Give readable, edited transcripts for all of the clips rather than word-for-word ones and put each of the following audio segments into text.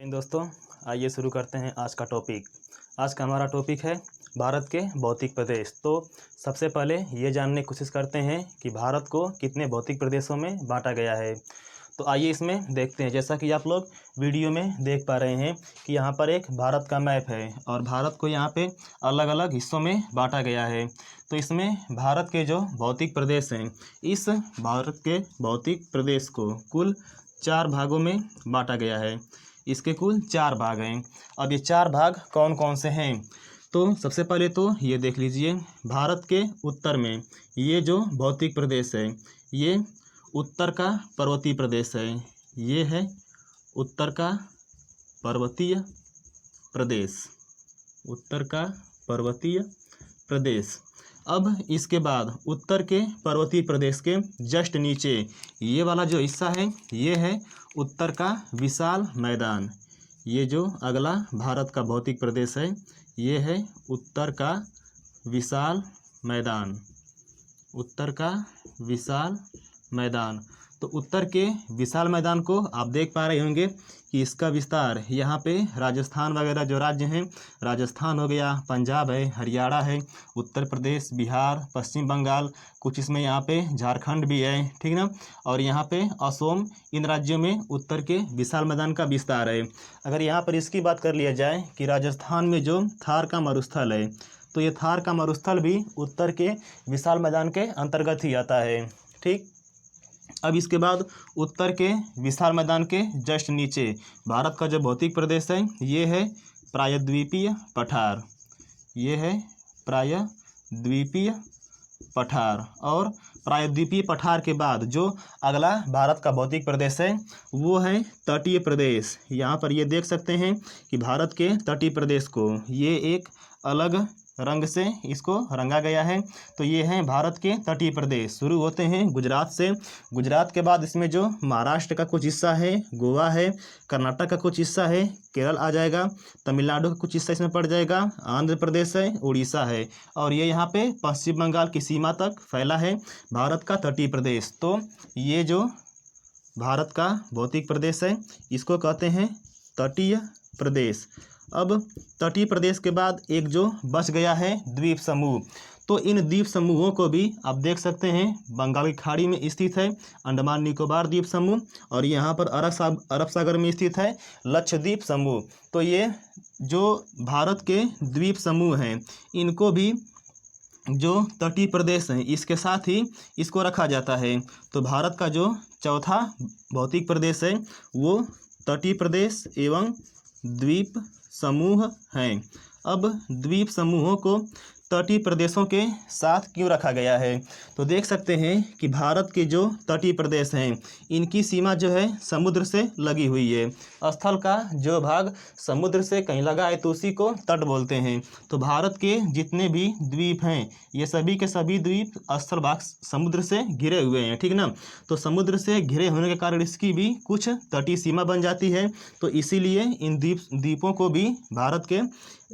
दोस्तों, आइए शुरू करते हैं आज का टॉपिक। आज का हमारा टॉपिक है भारत के भौतिक प्रदेश। तो सबसे पहले ये जानने की कोशिश करते हैं कि भारत को कितने भौतिक प्रदेशों में बांटा गया है। तो आइए इसमें देखते हैं। जैसा कि आप लोग वीडियो में देख पा रहे हैं कि यहाँ पर एक भारत का मैप है और भारत को यहाँ पे अलग अलग हिस्सों में बांटा गया है। तो इसमें भारत के जो भौतिक प्रदेश हैं, इस भारत के भौतिक प्रदेश को कुल 4 भागों में बांटा गया है। इसके कुल 4 भाग हैं। अब ये 4 भाग कौन कौन से हैं? तो सबसे पहले तो ये देख लीजिए, भारत के उत्तर में ये जो भौतिक प्रदेश है, ये उत्तर का पर्वतीय प्रदेश है। ये है उत्तर का पर्वतीय प्रदेश, उत्तर का पर्वतीय प्रदेश। अब इसके बाद उत्तर के पर्वतीय प्रदेश के जस्ट नीचे ये वाला जो हिस्सा है, ये है उत्तर का विशाल मैदान। ये जो अगला भारत का भौतिक प्रदेश है, ये है उत्तर का विशाल मैदान, उत्तर का विशाल मैदान। तो उत्तर के विशाल मैदान को आप देख पा रहे होंगे कि इसका विस्तार यहाँ पे राजस्थान वगैरह जो राज्य हैं, राजस्थान हो गया, पंजाब है, हरियाणा है, उत्तर प्रदेश, बिहार, पश्चिम बंगाल, कुछ इसमें यहाँ पे झारखंड भी है, ठीक ना। और यहाँ पे असम, इन राज्यों में उत्तर के विशाल मैदान का विस्तार है। अगर यहाँ पर इसकी बात कर लिया जाए कि राजस्थान में जो थार का मरुस्थल है, तो ये थार का मरुस्थल भी उत्तर के विशाल मैदान के अंतर्गत ही आता है, ठीक। अब इसके बाद उत्तर के विशाल मैदान के जस्ट नीचे भारत का जो भौतिक प्रदेश है, ये है प्रायद्वीपीय पठार, ये है प्रायद्वीपीय पठार। और प्रायद्वीपीय पठार के बाद जो अगला भारत का भौतिक प्रदेश है, वो है तटीय प्रदेश। यहाँ पर ये देख सकते हैं कि भारत के तटीय प्रदेश को ये एक अलग रंग से इसको रंगा गया है। तो ये हैं भारत के तटीय प्रदेश। शुरू होते हैं गुजरात से, गुजरात के बाद इसमें जो महाराष्ट्र का कुछ हिस्सा है, गोवा है, कर्नाटक का कुछ हिस्सा है, केरल आ जाएगा, तमिलनाडु का कुछ हिस्सा इसमें पड़ जाएगा, आंध्र प्रदेश है, उड़ीसा है, और ये यहाँ पे पश्चिम बंगाल की सीमा तक फैला है भारत का तटीय प्रदेश। तो ये जो भारत का भौतिक प्रदेश है, इसको कहते हैं तटीय प्रदेश। अब तटीय प्रदेश के बाद एक जो बच गया है द्वीप समूह। तो इन द्वीप समूहों को भी आप देख सकते हैं, बंगाल की खाड़ी में स्थित है अंडमान निकोबार द्वीप समूह, और यहाँ पर अरब सागर में स्थित है लक्षद्वीप समूह। तो ये जो भारत के द्वीप समूह हैं, इनको भी जो तटीय प्रदेश हैं, इसके साथ ही इसको रखा जाता है। तो भारत का जो चौथा भौतिक प्रदेश है, वो तटीय प्रदेश एवं द्वीप समूह हैं। अब द्वीप समूहों को तटीय प्रदेशों के साथ क्यों रखा गया है? तो देख सकते हैं कि भारत के जो तटीय प्रदेश हैं, इनकी सीमा जो है समुद्र से लगी हुई है। स्थल का जो भाग समुद्र से कहीं लगा है तो उसी को तट बोलते हैं। तो भारत के जितने भी द्वीप हैं, ये सभी के सभी द्वीप स्थल भाग समुद्र से घिरे हुए हैं, ठीक ना। तो समुद्र से घिरे होने के कारण इसकी भी कुछ तटीय सीमा बन जाती है। तो इसीलिए इन द्वीपों को भी भारत के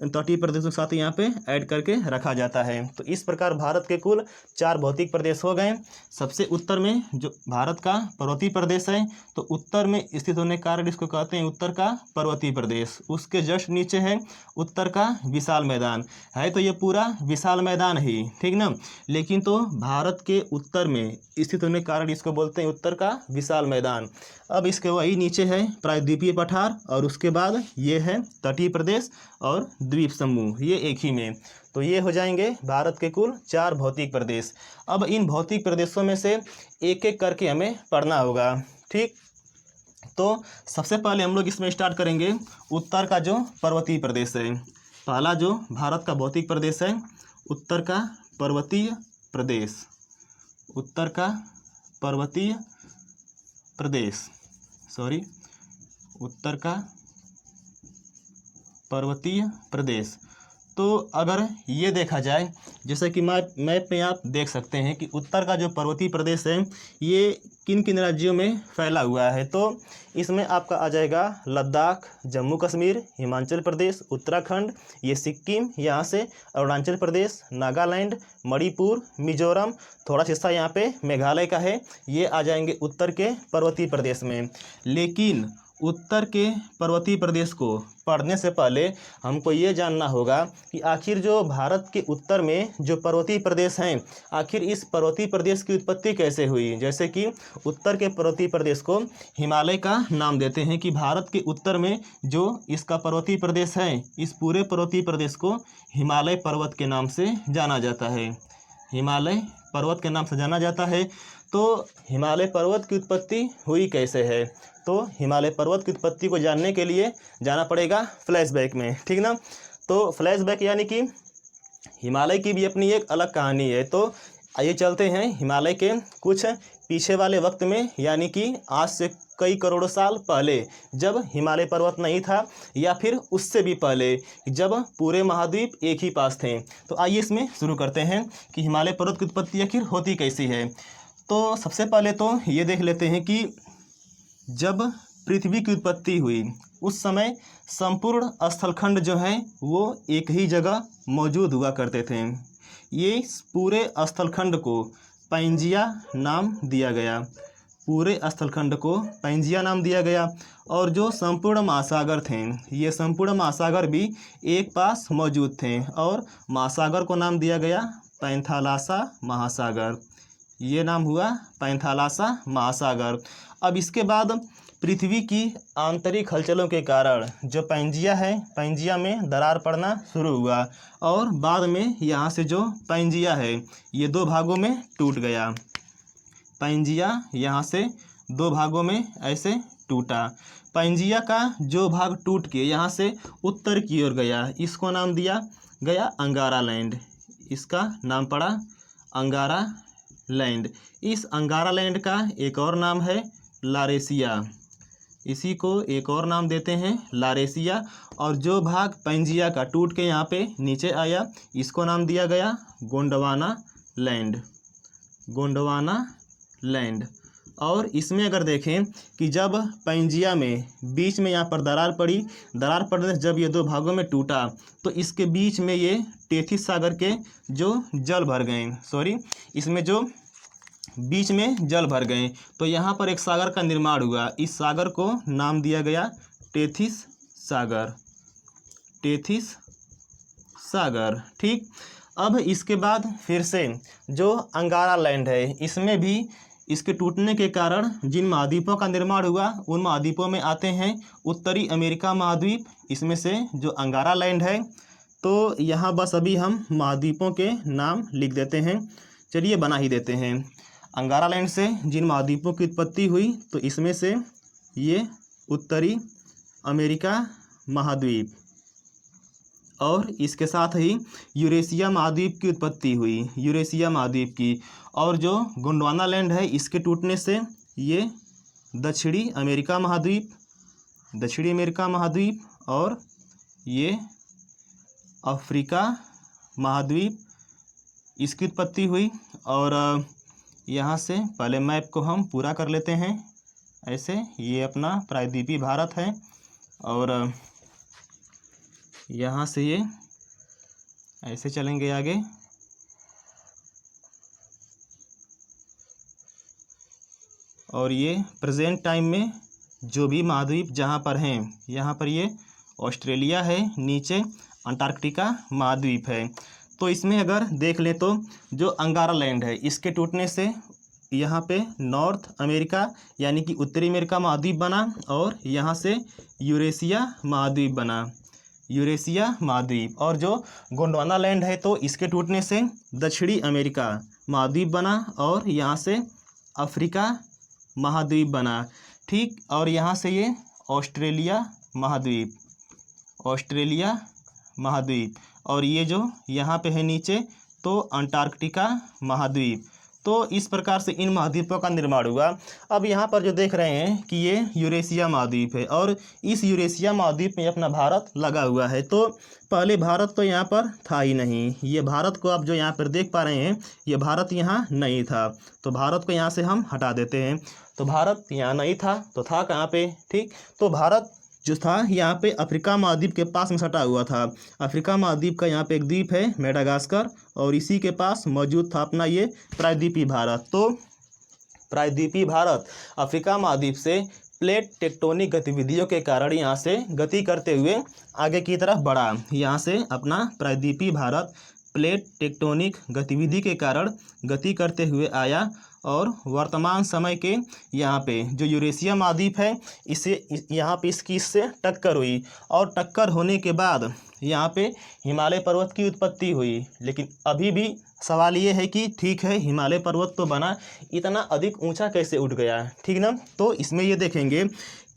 तटीय प्रदेशों के साथ यहाँ पे ऐड करके रखा जाता है। तो इस प्रकार भारत के कुल 4 भौतिक प्रदेश हो गए। सबसे उत्तर में जो भारत का पर्वतीय प्रदेश है, तो उत्तर में स्थित होने के कारण इसको कहते हैं उत्तर का पर्वतीय प्रदेश। उसके जस्ट नीचे है उत्तर का विशाल मैदान। है तो ये पूरा विशाल मैदान ही, ठीक ना, लेकिन तो भारत के उत्तर में स्थित होने के कारण इसको बोलते हैं उत्तर का विशाल मैदान। अब इसके वही नीचे है प्रायद्वीपीय पठार, और उसके बाद ये है तटीय प्रदेश और द्वीप समूह, ये एक ही में। तो ये हो जाएंगे भारत के कुल 4 भौतिक प्रदेश। अब इन भौतिक प्रदेशों में से एक एक करके हमें पढ़ना होगा, ठीक। तो सबसे पहले हम लोग इसमें स्टार्ट करेंगे उत्तर का जो पर्वतीय प्रदेश है। पहला जो भारत का भौतिक प्रदेश है, उत्तर का पर्वतीय प्रदेश, उत्तर का पर्वतीय प्रदेश, उत्तर का पर्वतीय प्रदेश। तो अगर ये देखा जाए, जैसे कि मैप में आप देख सकते हैं कि उत्तर का जो पर्वतीय प्रदेश है, ये किन किन राज्यों में फैला हुआ है। तो इसमें आपका आ जाएगा लद्दाख, जम्मू कश्मीर, हिमाचल प्रदेश, उत्तराखंड, ये सिक्किम, यहाँ से अरुणाचल प्रदेश, नागालैंड, मणिपुर, मिजोरम, थोड़ा सा हिस्सा यहाँ पे मेघालय का है। ये आ जाएंगे उत्तर के पर्वतीय प्रदेश में। लेकिन उत्तर के पर्वतीय प्रदेश को पढ़ने से पहले हमको ये जानना होगा कि आखिर जो भारत के उत्तर में जो पर्वतीय प्रदेश हैं, आखिर इस पर्वतीय प्रदेश की उत्पत्ति कैसे हुई। जैसे कि उत्तर के पर्वतीय प्रदेश को हिमालय का नाम देते हैं कि भारत के उत्तर में जो इसका पर्वतीय प्रदेश है, इस पूरे पर्वतीय प्रदेश को हिमालय पर्वत के नाम से जाना जाता है। हिमालय पर्वत के नाम से जाना जाता है। तो हिमालय पर्वत की उत्पत्ति हुई कैसे है, तो हिमालय पर्वत की उत्पत्ति को जानने के लिए जाना पड़ेगा फ्लैशबैक में, ठीक ना। तो फ्लैशबैक यानी कि हिमालय की भी अपनी एक अलग कहानी है। तो आइए चलते हैं हिमालय के कुछ पीछे वाले वक्त में, यानी कि आज से कई करोड़ों साल पहले, जब हिमालय पर्वत नहीं था, या फिर उससे भी पहले जब पूरे महाद्वीप एक ही पास थे। तो आइए इसमें शुरू करते हैं कि हिमालय पर्वत की उत्पत्ति आखिर होती कैसी है। तो सबसे पहले तो ये देख लेते हैं कि जब पृथ्वी की उत्पत्ति हुई उस समय संपूर्ण स्थलखंड जो है वो एक ही जगह मौजूद हुआ करते थे। ये पूरे स्थलखंड को पैंजिया नाम दिया गया, पूरे स्थलखंड को पैंजिया नाम दिया गया। और जो संपूर्ण महासागर थे, ये संपूर्ण महासागर भी एक पास मौजूद थे, और महासागर को नाम दिया गया पैंथालासा महासागर। ये नाम हुआ पैंथालासा महासागर। अब इसके बाद पृथ्वी की आंतरिक हलचलों के कारण जो पैंजिया है, पैंजिया में दरार पड़ना शुरू हुआ, और बाद में यहाँ से जो पैंजिया है ये दो भागों में टूट गया। पैंजिया यहाँ से दो भागों में ऐसे टूटा। पैंजिया का जो भाग टूट के यहाँ से उत्तर की ओर गया, इसको नाम दिया गया अंगारा लैंड। इसका नाम पड़ा अंगारा लैंड। इस अंगारा लैंड का एक और नाम है लारेशिया, इसी को एक और नाम देते हैं लारेशिया। और जो भाग पैंजिया का टूट के यहाँ पे नीचे आया, इसको नाम दिया गया गोंडवाना लैंड, गोंडवाना लैंड। और इसमें अगर देखें कि जब पैंजिया में बीच में यहाँ पर दरार पड़ी, दरार पड़ने से जब ये दो भागों में टूटा, तो इसके बीच में ये टेथिस सागर के जो जल भर गए, इसमें जो बीच में जल भर गए, तो यहाँ पर एक सागर का निर्माण हुआ। इस सागर को नाम दिया गया टेथिस सागर, टेथिस सागर, ठीक। अब इसके बाद फिर से जो अंगारा लैंड है, इसमें भी इसके टूटने के कारण जिन महाद्वीपों का निर्माण हुआ, उन महाद्वीपों में आते हैं उत्तरी अमेरिका महाद्वीप। इसमें से जो अंगारा लैंड है, तो यहाँ बस अभी हम महाद्वीपों के नाम लिख देते हैं, चलिए बना ही देते हैं। अंगारा लैंड से जिन महाद्वीपों की उत्पत्ति हुई, तो इसमें से ये उत्तरी अमेरिका महाद्वीप, और इसके साथ ही यूरेशिया महाद्वीप की उत्पत्ति हुई, यूरेशिया महाद्वीप की। और जो गोंडवाना लैंड है, इसके टूटने से ये दक्षिणी अमेरिका महाद्वीप, दक्षिणी अमेरिका महाद्वीप, और ये अफ्रीका महाद्वीप, इसकी उत्पत्ति हुई। और यहाँ से पहले मैप को हम पूरा कर लेते हैं ऐसे। ये अपना प्रायद्वीपीय भारत है, और यहाँ से ये ऐसे चलेंगे आगे। और ये प्रेजेंट टाइम में जो भी महाद्वीप जहाँ पर हैं, यहाँ पर ये ऑस्ट्रेलिया है, नीचे अंटार्कटिका महाद्वीप है। तो इसमें अगर देख लें तो जो अंगारा लैंड है, इसके टूटने से यहाँ पे नॉर्थ अमेरिका यानी कि उत्तरी अमेरिका महाद्वीप बना, और यहाँ से यूरेशिया महाद्वीप बना, यूरेशिया महाद्वीप। और जो गोंडवाना लैंड है, तो इसके टूटने से दक्षिणी अमेरिका महाद्वीप बना, और यहाँ से अफ्रीका महाद्वीप बना, ठीक। और यहाँ से ये ऑस्ट्रेलिया महाद्वीप, ऑस्ट्रेलिया महाद्वीप। और ये जो यहाँ पे है नीचे, तो अंटार्कटिका महाद्वीप। तो इस प्रकार से इन महाद्वीपों का निर्माण हुआ। अब यहाँ पर जो देख रहे हैं कि ये यूरेशिया महाद्वीप है, और इस यूरेशिया महाद्वीप में अपना भारत लगा हुआ है। तो पहले भारत तो यहाँ पर था ही नहीं, ये भारत को आप जो यहाँ पर देख पा रहे हैं, ये भारत यहाँ नहीं था। तो भारत को यहाँ से हम हटा देते हैं। तो भारत यहाँ नहीं था, तो था कहाँ पे, ठीक। तो भारत जो था यहाँ पे अफ्रीका महाद्वीप के पास में सटा हुआ था। अफ्रीका महाद्वीप का यहाँ पे एक द्वीप है मेडागास्कर, और इसी के पास मौजूद था अपना ये प्रायद्वीपीय भारत। तो प्रायद्वीपीय भारत अफ्रीका महाद्वीप से प्लेट टेक्टोनिक गतिविधियों के कारण यहाँ से गति करते हुए आगे की तरफ बढ़ा। यहाँ से अपना प्रायद्वीपीय भारत प्लेट टेक्टोनिक गतिविधि के कारण गति करते हुए आया और वर्तमान समय के यहाँ पे जो यूरेशिया महाद्वीप है यहाँ पे इससे टक्कर हुई और टक्कर होने के बाद यहाँ पे हिमालय पर्वत की उत्पत्ति हुई। लेकिन अभी भी सवाल ये है कि ठीक है, हिमालय पर्वत तो बना, इतना अधिक ऊंचा कैसे उठ गया, ठीक ना। तो इसमें ये देखेंगे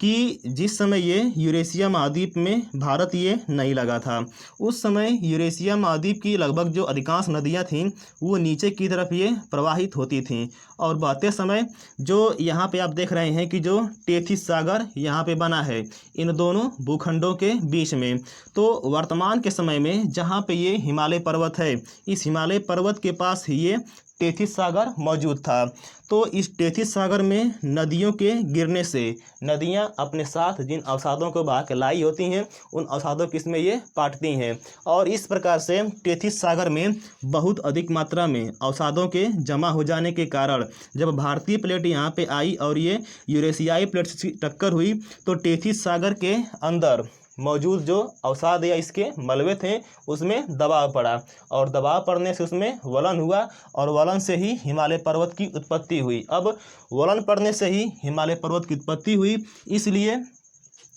कि जिस समय ये यूरेशिया महाद्वीप में भारत ये नहीं लगा था, उस समय यूरेशिया महाद्वीप की लगभग जो अधिकांश नदियाँ थीं वो नीचे की तरफ ये प्रवाहित होती थीं और बहते समय जो यहाँ पे आप देख रहे हैं कि जो टेथिस सागर यहाँ पे बना है इन दोनों भूखंडों के बीच में। तो वर्तमान के समय में जहाँ पे ये हिमालय पर्वत है, इस हिमालय पर्वत के पास ये टेथिस सागर मौजूद था। तो इस टेथिस सागर में नदियों के गिरने से नदियां अपने साथ जिन अवसादों को बहा के लाई होती हैं उन अवसादों को इसमें ये पाटती हैं और इस प्रकार से टेथिस सागर में बहुत अधिक मात्रा में अवसादों के जमा हो जाने के कारण जब भारतीय प्लेट यहाँ पे आई और ये यूरेशियाई प्लेट से टक्कर हुई तो टेथिस सागर के अंदर मौजूद जो अवसाद या इसके मलबे थे उसमें दबाव पड़ा और दबाव पड़ने से उसमें वलन हुआ और वलन से ही हिमालय पर्वत की उत्पत्ति हुई। अब वलन पड़ने से ही हिमालय पर्वत की उत्पत्ति हुई, इसलिए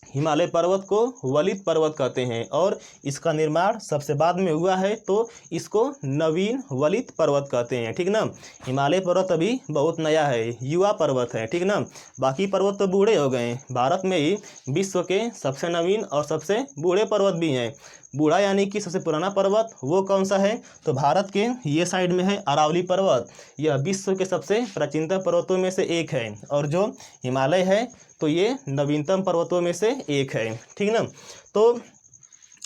हिमालय पर्वत को वलित पर्वत कहते हैं और इसका निर्माण सबसे बाद में हुआ है तो इसको नवीन वलित पर्वत कहते हैं, ठीक ना। हिमालय पर्वत अभी बहुत नया है, युवा पर्वत है, ठीक ना। बाकी पर्वत तो बूढ़े हो गए। भारत में ही विश्व के सबसे नवीन और सबसे बूढ़े पर्वत भी हैं। बूढ़ा यानी कि सबसे पुराना पर्वत वो कौन सा है, तो भारत के ये साइड में है अरावली पर्वत। यह विश्व के सबसे प्राचीनतम पर्वतों में से एक है और जो हिमालय है तो ये नवीनतम पर्वतों में से एक है, ठीक ना। तो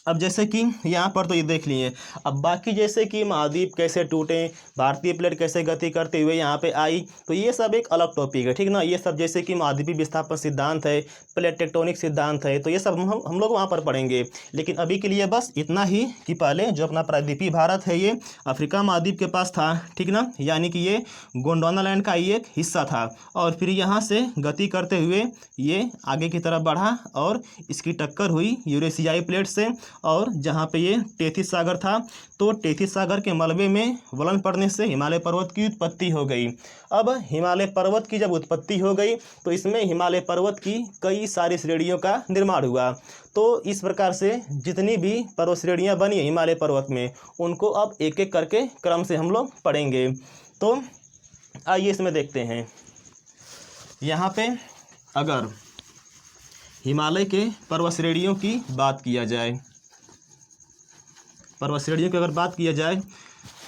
अब जैसे कि यहाँ पर तो ये देख लिए, अब बाकी जैसे कि महाद्वीप कैसे टूटे, भारतीय प्लेट कैसे गति करते हुए यहाँ पे आई, तो ये सब एक अलग टॉपिक है, ठीक ना। ये सब जैसे कि महाद्वीपीय विस्थापन सिद्धांत है, प्लेट टेक्टोनिक सिद्धांत है, तो ये सब हम लोग वहाँ पर पढ़ेंगे। लेकिन अभी के लिए बस इतना ही कि पहले जो अपना प्रायद्वीपीय भारत है ये अफ्रीका महाद्वीप के पास था, ठीक ना, यानी कि ये गोंडवाना लैंड का ही एक हिस्सा था और फिर यहाँ से गति करते हुए ये आगे की तरफ बढ़ा और इसकी टक्कर हुई यूरेशियाई प्लेट से और जहाँ पे ये टेथिस सागर था तो टेथिस सागर के मलबे में वलन पड़ने से हिमालय पर्वत की उत्पत्ति हो गई। अब हिमालय पर्वत की जब उत्पत्ति हो गई तो इसमें हिमालय पर्वत की कई सारी श्रेणियों का निर्माण हुआ। तो इस प्रकार से जितनी भी पर्वत श्रेणियाँ बनी है हिमालय पर्वत में उनको अब एक एक करके क्रम से हम लोग पढ़ेंगे। तो आइए इसमें देखते हैं। यहाँ पे अगर हिमालय के पर्वत श्रेणियों की बात किया जाए, पर्वत श्रेणियों की अगर बात किया जाए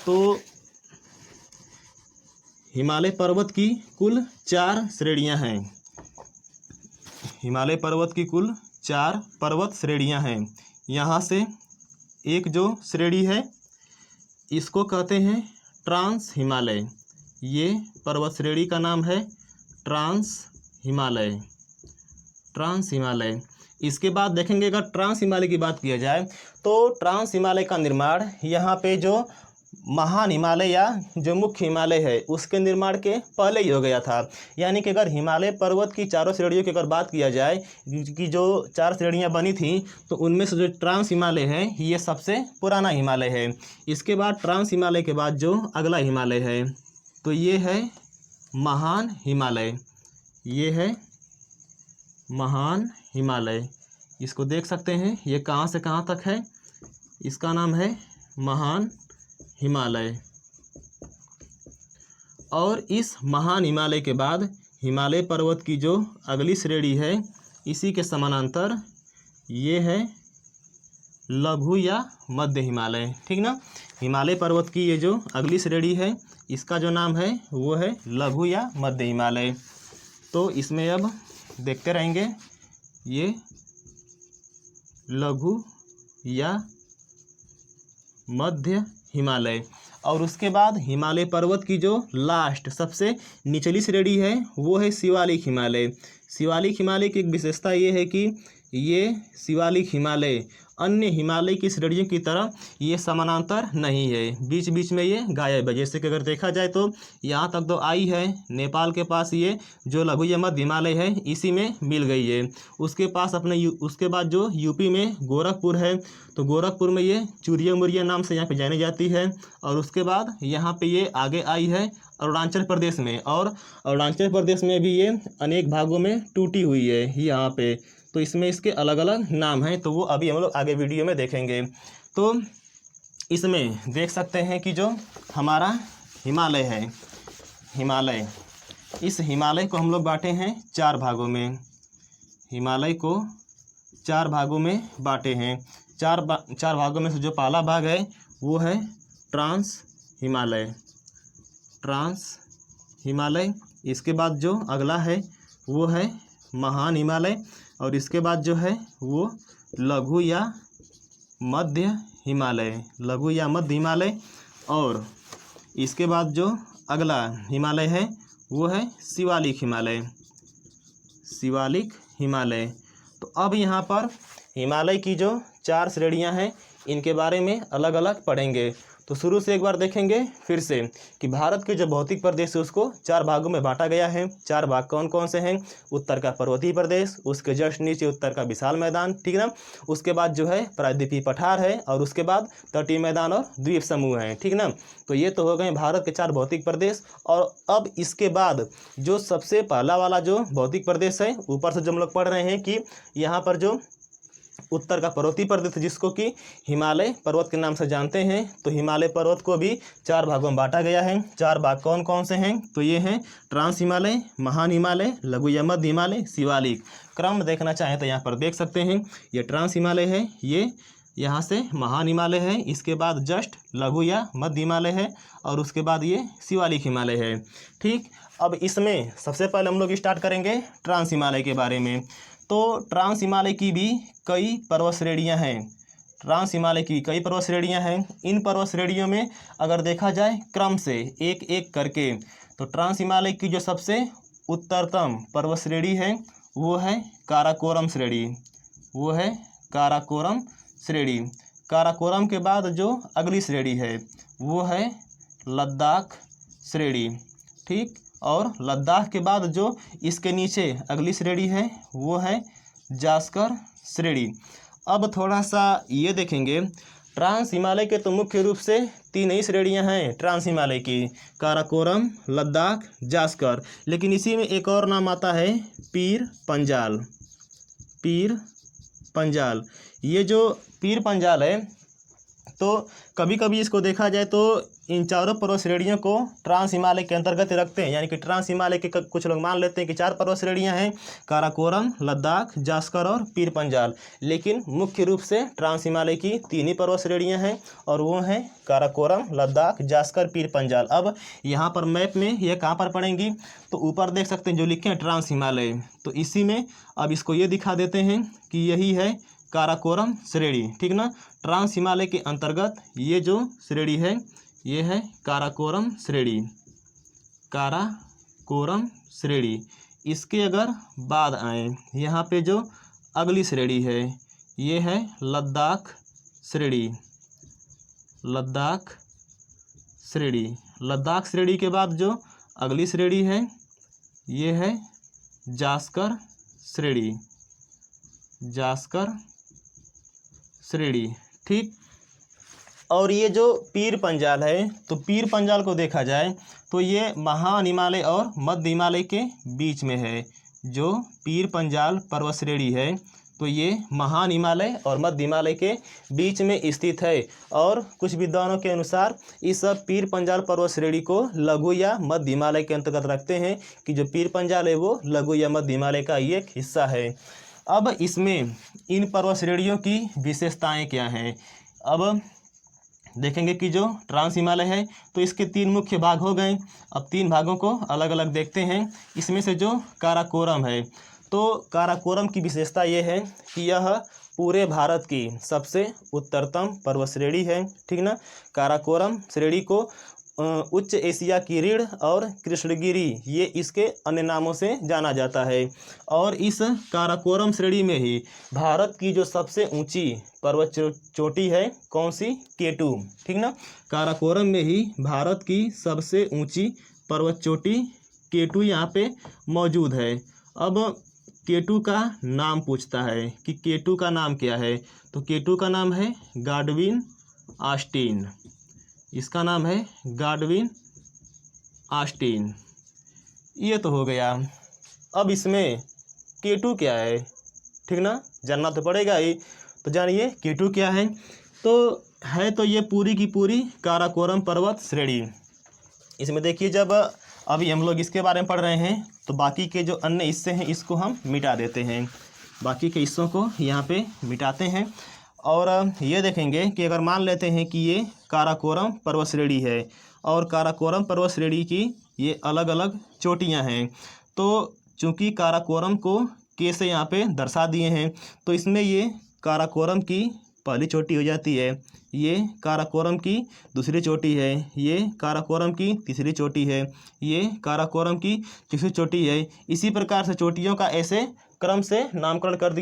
तो हिमालय पर्वत की कुल 4 श्रेणियां हैं। हिमालय पर्वत की कुल 4 पर्वत श्रेणियां हैं। यहाँ से एक जो श्रेणी है इसको कहते हैं ट्रांस हिमालय। ये पर्वत श्रेणी का नाम है ट्रांस हिमालय। ट्रांस हिमालय। इसके बाद देखेंगे अगर ट्रांस हिमालय की बात किया जाए तो ट्रांस हिमालय का निर्माण यहाँ पे जो महान हिमालय या जो मुख्य हिमालय है उसके निर्माण के पहले ही हो गया था। यानी कि अगर हिमालय पर्वत की चारों श्रेणियों की अगर बात किया जाए कि जो 4 श्रेणियां बनी थी तो उनमें से जो ट्रांस हिमालय है ये सबसे पुराना हिमालय है। इसके बाद ट्रांस हिमालय के बाद जो अगला हिमालय है तो ये है महान हिमालय। ये है महान हिमालय। इसको देख सकते हैं ये कहाँ से कहाँ तक है, इसका नाम है महान हिमालय। और इस महान हिमालय के बाद हिमालय पर्वत की जो अगली श्रेणी है इसी के समानांतर ये है लघु या मध्य हिमालय, ठीक ना। हिमालय पर्वत की ये जो अगली श्रेणी है इसका जो नाम है वो है लघु या मध्य हिमालय। तो इसमें अब देखते रहेंगे ये लघु या मध्य हिमालय। और उसके बाद हिमालय पर्वत की जो लास्ट सबसे निचली श्रेणी है वो है शिवालिक हिमालय। शिवालिक हिमालय की एक विशेषता ये है कि ये शिवालिक हिमालय अन्य हिमालय की श्रेणियों की तरह ये समानांतर नहीं है, बीच बीच में ये गायब है। जैसे कि अगर देखा जाए तो यहाँ तक तो आई है, नेपाल के पास ये जो लघु या मध्य हिमालय है इसी में मिल गई है। उसके पास उसके बाद जो यूपी में गोरखपुर है, तो गोरखपुर में ये चुरिया मुरिया नाम से यहाँ पे जानी जाती है। और उसके बाद यहाँ पे ये आगे आई है अरुणाचल प्रदेश में, और अरुणाचल प्रदेश में भी ये अनेक भागों में टूटी हुई है यहाँ पे। तो इसमें इसके अलग अलग नाम हैं, तो वो अभी हम लोग आगे वीडियो में देखेंगे। तो इसमें देख सकते हैं कि जो हमारा हिमालय है, हिमालय, इस हिमालय को हम लोग बांटे हैं 4 भागों में। हिमालय को 4 भागों में बांटे हैं। 4 भागों में से जो पहला भाग है वो है ट्रांस हिमालय, ट्रांस हिमालय। इसके बाद जो अगला है वो है महान हिमालय, और इसके बाद जो है वो लघु या मध्य हिमालय, लघु या मध्य हिमालय। और इसके बाद जो अगला हिमालय है वो है शिवालिक हिमालय, शिवालिक हिमालय। तो अब यहाँ पर हिमालय की जो 4 श्रेणियाँ हैं इनके बारे में अलग अलग पढ़ेंगे। तो शुरू से एक बार देखेंगे फिर से कि भारत के जो भौतिक प्रदेश है उसको 4 भागों में बांटा गया है। 4 भाग कौन कौन से हैं? उत्तर का पर्वतीय प्रदेश, उसके जस्ट नीचे उत्तर का विशाल मैदान, ठीक ना। उसके बाद जो है प्रायद्वीपीय पठार है, और उसके बाद तटीय मैदान और द्वीप समूह हैं, ठीक ना। तो ये तो हो गए भारत के 4 भौतिक प्रदेश। और अब इसके बाद जो सबसे पहला वाला जो भौतिक प्रदेश है, ऊपर से जो हम लोग पढ़ रहे हैं कि यहाँ पर जो उत्तर का पर्वतीय प्रदेश जिसको कि हिमालय पर्वत के नाम से जानते हैं, तो हिमालय पर्वत को भी 4 भागों में बांटा गया है। 4 भाग कौन कौन से हैं? तो ये हैं ट्रांस हिमालय, महान हिमालय, लघु या मध्य हिमालय, शिवालिक। क्रम देखना चाहें तो यहाँ पर देख सकते हैं, ये ट्रांस हिमालय है, ये यहाँ से महान हिमालय है, इसके बाद जस्ट लघु या मध्य हिमालय है, और उसके बाद ये शिवालिक हिमालय है, ठीक। अब इसमें सबसे पहले हम लोग स्टार्ट करेंगे ट्रांस हिमालय के बारे में। तो ट्रांस हिमालय की भी कई पर्वत श्रेणियाँ हैं, ट्रांस हिमालय की कई पर्वत श्रेणियाँ हैं। इन पर्वत श्रेणियों में अगर देखा जाए क्रम से एक एक करके, तो ट्रांस हिमालय की जो सबसे उत्तरतम पर्वत श्रेणी है वो है काराकोरम श्रेणी, वो है काराकोरम श्रेणी। काराकोरम के बाद जो अगली श्रेणी है वो है लद्दाख श्रेणी, ठीक। और लद्दाख के बाद जो इसके नीचे अगली श्रेणी है वो है जास्कर श्रेणी। अब थोड़ा सा ये देखेंगे, ट्रांस हिमालय के तो मुख्य रूप से 3 ही श्रेणियां हैं ट्रांस हिमालय की, काराकोरम, लद्दाख, जास्कर। लेकिन इसी में एक और नाम आता है पीर पंजाल, पीर पंजाल। ये जो पीर पंजाल है, तो कभी कभी इसको देखा जाए तो इन चारों पर्वत श्रेणियों को ट्रांस हिमालय के अंतर्गत रखते हैं। यानी कि ट्रांस हिमालय के कुछ लोग मान लेते हैं कि 4 पर्वत श्रेणियां हैं, काराकोरम, लद्दाख, जास्कर और पीर पंजाल। लेकिन मुख्य रूप से ट्रांस हिमालय की 3 ही पर्वत श्रेणियां हैं, और वो हैं काराकोरम, लद्दाख, जास्कर, पीर पंजाल। अब यहाँ पर मैप में ये कहाँ पर पड़ेंगी, तो ऊपर देख सकते हैं जो लिखे हैं ट्रांस हिमालय, तो इसी में अब इसको ये दिखा देते हैं कि यही है काराकोरम श्रेणी, ठीक ना। ट्रांस हिमालय के अंतर्गत ये जो श्रेणी है ये है काराकोरम श्रेणी, काराकोरम श्रेणी। इसके अगर बाद आए यहाँ पे जो अगली श्रेणी है ये है लद्दाख श्रेणी, लद्दाख श्रेणी। लद्दाख श्रेणी के बाद जो अगली श्रेणी है ये है जास्कर श्रेणी, जास्कर श्रेणी, ठीक। और ये जो पीर पंजाल है, तो पीर पंजाल को देखा जाए तो ये महान हिमालय और मध्य हिमालय के बीच में है। जो पीर पंजाल पर्वत श्रेणी है तो ये महान हिमालय और मध्य हिमालय के बीच में स्थित है। और कुछ विद्वानों के अनुसार इस पीर पंजाल पर्वत श्रेणी को लघु या मध्य हिमालय के अंतर्गत रखते हैं, कि जो पीर पंजाल है वो लघु या मध्य हिमालय का ही एक हिस्सा है। अब इसमें इन पर्वत श्रेणियों की विशेषताएं क्या हैं, अब देखेंगे कि जो ट्रांस हिमालय है तो इसके 3 मुख्य भाग हो गए। अब 3 भागों को अलग अलग देखते हैं। इसमें से जो काराकोरम है, तो काराकोरम की विशेषता ये है कि यह पूरे भारत की सबसे उत्तरतम पर्वत श्रेणी है, ठीक ना। काराकोरम श्रेणी को उच्च एशिया की रीढ़ और कृष्णगिरी ये इसके अन्य नामों से जाना जाता है। और इस काराकोरम श्रेणी में ही भारत की जो सबसे ऊंची पर्वत चोटी है कौन सी? K2, ठीक ना। काराकोरम में ही भारत की सबसे ऊंची पर्वत चोटी K2 यहाँ पे मौजूद है। अब K2 का नाम पूछता है कि K2 का नाम क्या है, तो K2 का नाम है गॉडविन ऑस्टिन। इसका नाम है गॉडविन ऑस्टिन। ये तो हो गया। अब इसमें K2 क्या है, ठीक ना, जानना तो पड़ेगा ही। तो जानिए K2 क्या है। तो ये पूरी की पूरी काराकोरम पर्वत श्रेणी। इसमें देखिए जब अभी हम लोग इसके बारे में पढ़ रहे हैं तो बाकी के जो अन्य हिस्से हैं इसको हम मिटा देते हैं, बाकी के हिस्सों को यहाँ पे मिटाते हैं। और ये देखेंगे कि अगर मान लेते हैं कि ये काराकोरम पर्वत श्रेणी है और काराकोरम पर्वत श्रेणी की ये अलग अलग चोटियाँ हैं, तो चूँकि काराकोरम को के से यहाँ पे दर्शा दिए हैं तो इसमें ये काराकोरम की पहली चोटी हो जाती है, ये काराकोरम की दूसरी चोटी है, ये काराकोरम की तीसरी चोटी है, ये काराकोरम की चौथी चोटी है। इसी प्रकार से चोटियों का ऐसे क्रम से नामकरण कर